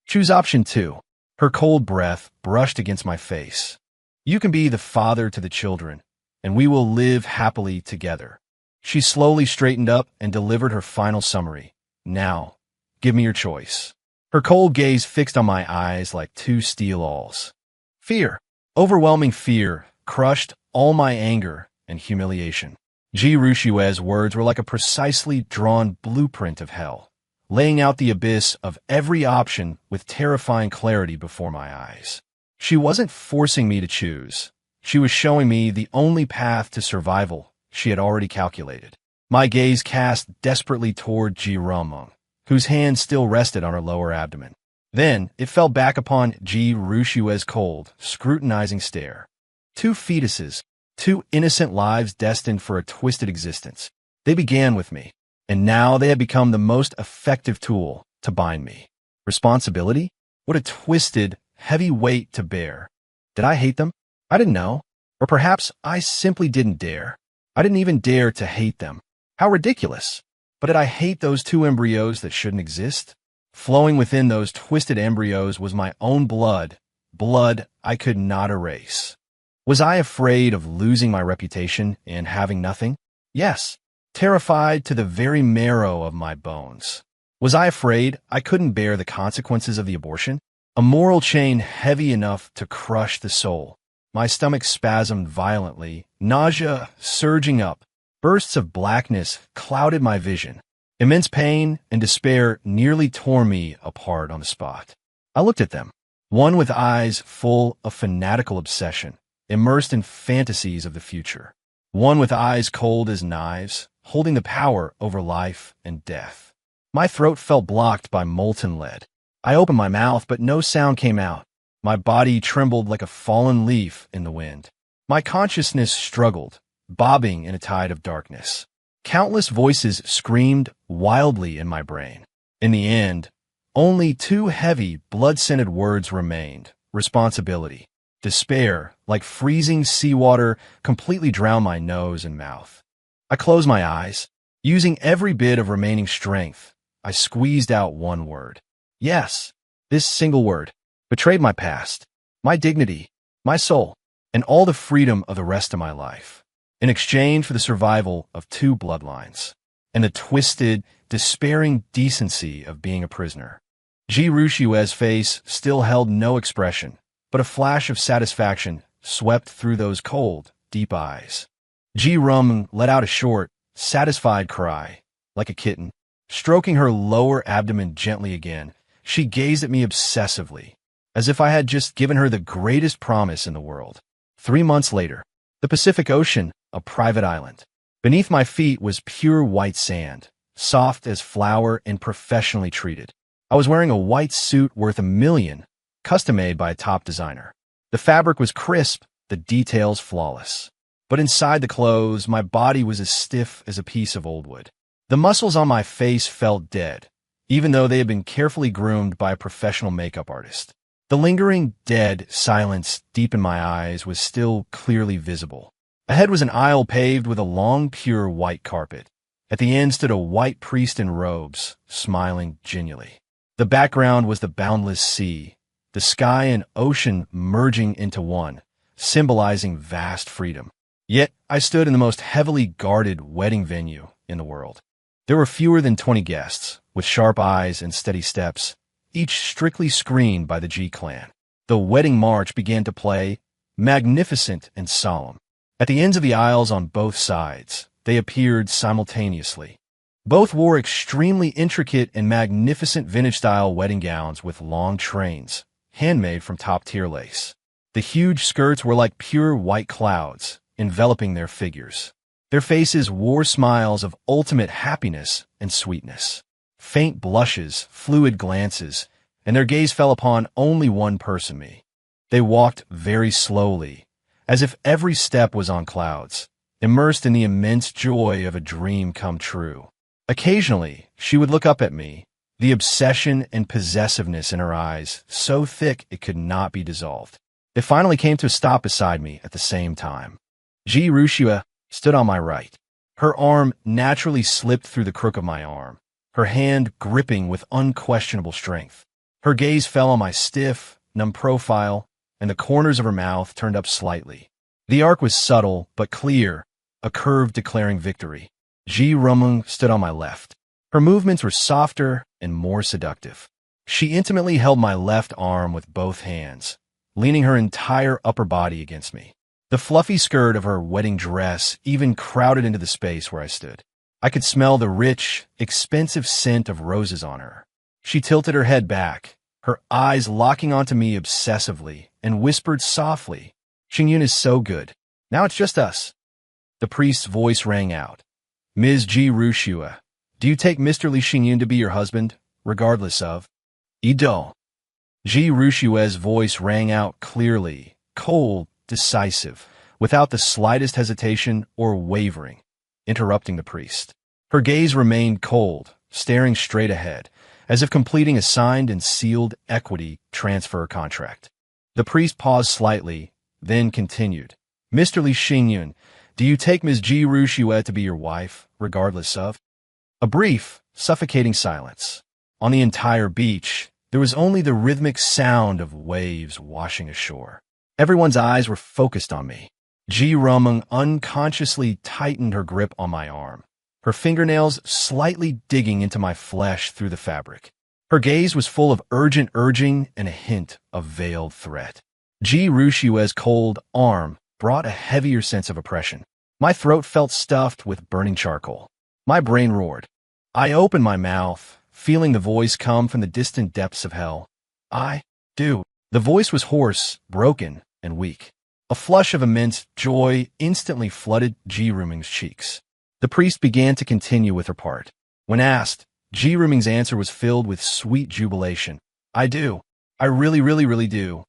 Choose option 2. Her cold breath brushed against my face. You can be the father to the children, and we will live happily together. She slowly straightened up and delivered her final summary. Now, give me your choice. Her cold gaze fixed on my eyes like two steel awls. Fear, overwhelming fear, crushed all my anger and humiliation. Ji Rushue's words were like a precisely drawn blueprint of hell, laying out the abyss of every option with terrifying clarity before my eyes. She wasn't forcing me to choose. She was showing me the only path to survival she had already calculated. My gaze cast desperately toward Ji Ruming, whose hand still rested on her lower abdomen. Then it fell back upon Ji Rushue's cold, scrutinizing stare. Two fetuses, two innocent lives destined for a twisted existence. They began with me, and now they had become the most effective tool to bind me. Responsibility? What a twisted, heavy weight to bear. Did I hate them? I didn't know. Or perhaps I simply didn't dare. I didn't even dare to hate them. How ridiculous. But did I hate those two embryos that shouldn't exist? Flowing within those twisted embryos was my own blood, blood I could not erase. Was I afraid of losing my reputation and having nothing? Yes, terrified to the very marrow of my bones. Was I afraid I couldn't bear the consequences of the abortion? A moral chain heavy enough to crush the soul. My stomach spasmed violently, nausea surging up. Bursts of blackness clouded my vision. Immense pain and despair nearly tore me apart on the spot. I looked at them, one with eyes full of fanatical obsession, immersed in fantasies of the future. One with eyes cold as knives, holding the power over life and death. My throat felt blocked by molten lead. I opened my mouth, but no sound came out. My body trembled like a fallen leaf in the wind. My consciousness struggled, bobbing in a tide of darkness. Countless voices screamed wildly in my brain. In the end, only two heavy, blood-scented words remained: responsibility. Despair, like freezing seawater, completely drowned my nose and mouth. I closed my eyes. Using every bit of remaining strength, I squeezed out one word. Yes, this single word betrayed my past, my dignity, my soul, and all the freedom of the rest of my life, in exchange for the survival of two bloodlines and the twisted, despairing decency of being a prisoner. Ji Rushue's face still held no expression, but a flash of satisfaction swept through those cold, deep eyes. Ji Ruming let out a short, satisfied cry, like a kitten. Stroking her lower abdomen gently again, she gazed at me obsessively, as if I had just given her the greatest promise in the world. 3 months later, the Pacific Ocean, a private island. Beneath my feet was pure white sand, soft as flour and professionally treated. I was wearing a white suit worth $1 million, custom-made by a top designer. The fabric was crisp, the details flawless. But inside the clothes, my body was as stiff as a piece of old wood. The muscles on my face felt dead, even though they had been carefully groomed by a professional makeup artist. The lingering, dead silence deep in my eyes was still clearly visible. Ahead was an aisle paved with a long, pure white carpet. At the end stood a white priest in robes, smiling genially. The background was the boundless sea, the sky and ocean merging into one, symbolizing vast freedom. Yet, I stood in the most heavily guarded wedding venue in the world. There were fewer than 20 guests, with sharp eyes and steady steps, each strictly screened by the G clan. The wedding march began to play, magnificent and solemn. At the ends of the aisles on both sides, they appeared simultaneously. Both wore extremely intricate and magnificent vintage-style wedding gowns with long trains, handmade from top-tier lace. The huge skirts were like pure white clouds, enveloping their figures. Their faces wore smiles of ultimate happiness and sweetness. Faint blushes, fluid glances, and their gaze fell upon only one person, me. They walked very slowly, as if every step was on clouds, immersed in the immense joy of a dream come true. Occasionally, she would look up at me, the obsession and possessiveness in her eyes so thick it could not be dissolved. They finally came to a stop beside me at the same time. Ji Rushua stood on my right. Her arm naturally slipped through the crook of my arm, her hand gripping with unquestionable strength. Her gaze fell on my stiff, numb profile, and the corners of her mouth turned up slightly. The arc was subtle but clear, a curve declaring victory. Ji Rumung stood on my left. Her movements were softer and more seductive. She intimately held my left arm with both hands, leaning her entire upper body against me. The fluffy skirt of her wedding dress even crowded into the space where I stood. I could smell the rich, expensive scent of roses on her. She tilted her head back, her eyes locking onto me obsessively, and whispered softly, "Xingyun is so good. Now it's just us." The priest's voice rang out. "Ms. Ji Rushua, do you take Mr. Li Xingyun to be your husband, regardless of Ido?" Ji Rushua's voice rang out clearly, cold, decisive, without the slightest hesitation or wavering, interrupting the priest. Her gaze remained cold, staring straight ahead, as if completing a signed and sealed equity transfer contract. The priest paused slightly, then continued. "Mr. Li Xingyun, do you take Ms. Ji Rushua to be your wife, regardless of?" A brief, suffocating silence. On the entire beach, there was only the rhythmic sound of waves washing ashore. Everyone's eyes were focused on me. Ji Rumung unconsciously tightened her grip on my arm, her fingernails slightly digging into my flesh through the fabric. Her gaze was full of urgent urging and a hint of veiled threat. Ji Rushua's cold arm brought a heavier sense of oppression. My throat felt stuffed with burning charcoal. My brain roared. I opened my mouth, feeling the voice come from the distant depths of hell. "I do." The voice was hoarse, broken, and weak. A flush of immense joy instantly flooded Ji Ruming's cheeks. The priest began to continue with her part. When asked, Ji Ruming's answer was filled with sweet jubilation. "I do. I really, really, really do."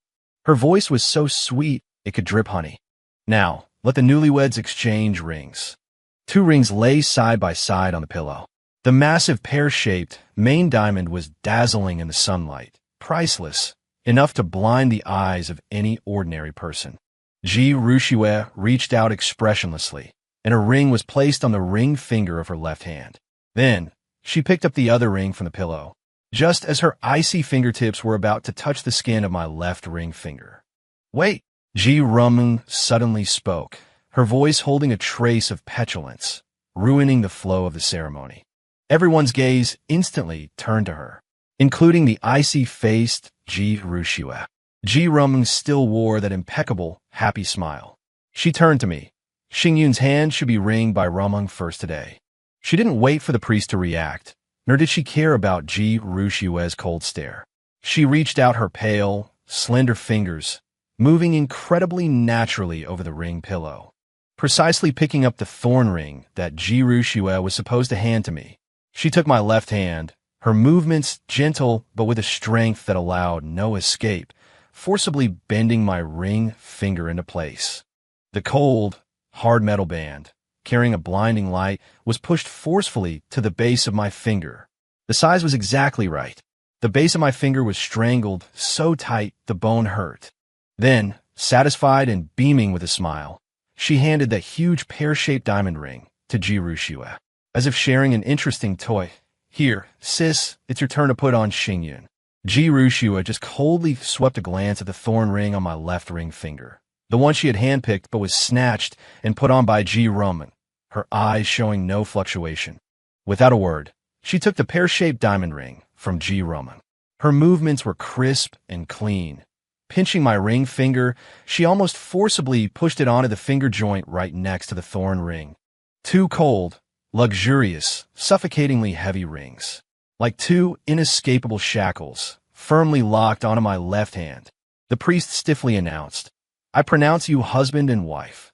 Her voice was so sweet it could drip honey. "Now, let the newlyweds exchange rings." 2 rings lay side by side on the pillow. The massive pear-shaped main diamond was dazzling in the sunlight, priceless, enough to blind the eyes of any ordinary person. Ji Rushua reached out expressionlessly, and a ring was placed on the ring finger of her left hand. Then, she picked up the other ring from the pillow, just as her icy fingertips were about to touch the skin of my left ring finger. "Wait!" Ji Rumung suddenly spoke, her voice holding a trace of petulance, ruining the flow of the ceremony. Everyone's gaze instantly turned to her, including the icy-faced Ji Rushua. Ji Rumung still wore that impeccable, happy smile. She turned to me. "Xingyun's hand should be ringed by Rumung first today." She didn't wait for the priest to react, nor did she care about Ji Rushua's cold stare. She reached out her pale, slender fingers, moving incredibly naturally over the ring pillow, precisely picking up the thorn ring that Ji Rushua was supposed to hand to me. She took my left hand, her movements gentle but with a strength that allowed no escape, forcibly bending my ring finger into place. The cold, hard metal band, carrying a blinding light, was pushed forcefully to the base of my finger. The size was exactly right. The base of my finger was strangled so tight the bone hurt. Then, satisfied and beaming with a smile, she handed the huge pear-shaped diamond ring to Ji Rushua, as if sharing an interesting toy. "Here, sis, it's your turn to put on Xingyun." Ji Rushua just coldly swept a glance at the thorn ring on my left ring finger, the one she had handpicked but was snatched and put on by Ji Roman, her eyes showing no fluctuation. Without a word, she took the pear-shaped diamond ring from Ji Roman. Her movements were crisp and clean. Pinching my ring finger, she almost forcibly pushed it onto the finger joint right next to the thorn ring. Two cold, luxurious, suffocatingly heavy rings, like two inescapable shackles, firmly locked onto my left hand. The priest stiffly announced, "I pronounce you husband and wife."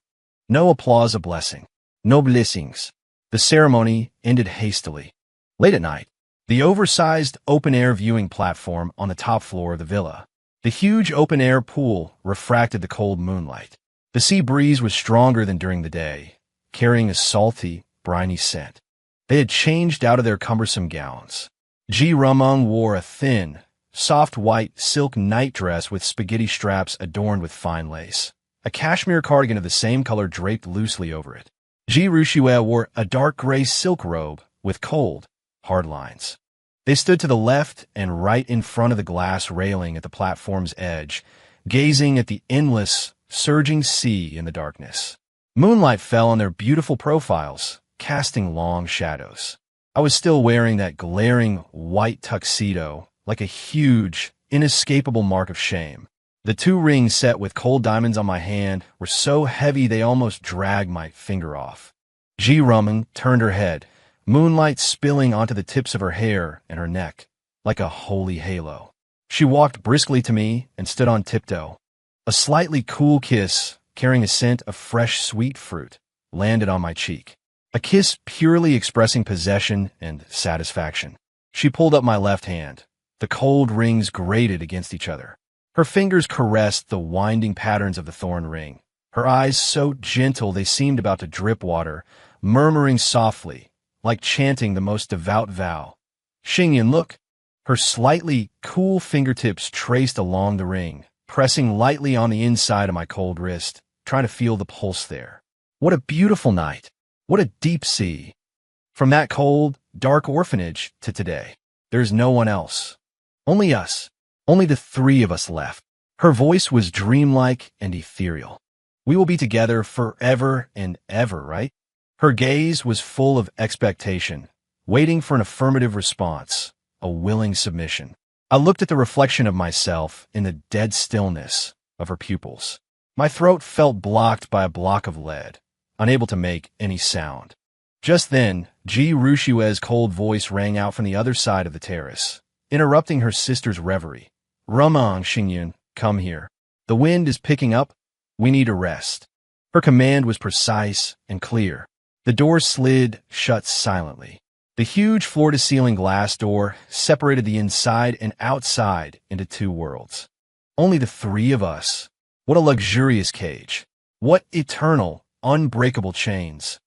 No applause, a blessing. No blessings. The ceremony ended hastily. Late at night, the oversized open-air viewing platform on the top floor of the villa. The huge open-air pool refracted the cold moonlight. The sea breeze was stronger than during the day, carrying a salty, briny scent. They had changed out of their cumbersome gowns. Ji Rumung wore a thin, soft white silk nightdress with spaghetti straps adorned with fine lace. A cashmere cardigan of the same color draped loosely over it. Ji Rushua wore a dark gray silk robe with cold, hard lines. They stood to the left and right in front of the glass railing at the platform's edge, gazing at the endless, surging sea in the darkness. Moonlight fell on their beautiful profiles, casting long shadows. I was still wearing that glaring white tuxedo, like a huge, inescapable mark of shame. The two rings set with cold diamonds on my hand were so heavy they almost dragged my finger off. Ji Rumung turned her head, moonlight spilling onto the tips of her hair and her neck, like a holy halo. She walked briskly to me and stood on tiptoe. A slightly cool kiss, carrying a scent of fresh sweet fruit, landed on my cheek. A kiss purely expressing possession and satisfaction. She pulled up my left hand. The cold rings grated against each other. Her fingers caressed the winding patterns of the thorn ring. Her eyes so gentle they seemed about to drip water, murmuring softly, like chanting the most devout vow. "Xingyan, look." Her slightly cool fingertips traced along the ring, pressing lightly on the inside of my cold wrist, trying to feel the pulse there. What a beautiful night. What a deep sea. From that cold, dark orphanage to today, there's no one else. Only us. Only the three of us left. Her voice was dreamlike and ethereal. We will be together forever and ever, right? Her gaze was full of expectation, waiting for an affirmative response, a willing submission. I looked at the reflection of myself in the dead stillness of her pupils. My throat felt blocked by a block of lead, unable to make any sound. Just then, Ji Rushua's cold voice rang out from the other side of the terrace, interrupting her sister's reverie. "Rumung, Xingyun, come here. The wind is picking up. We need a rest." Her command was precise and clear. The door slid shut silently. The huge floor-to-ceiling glass door separated the inside and outside into two worlds. Only the three of us. What a luxurious cage. What eternal, unbreakable chains.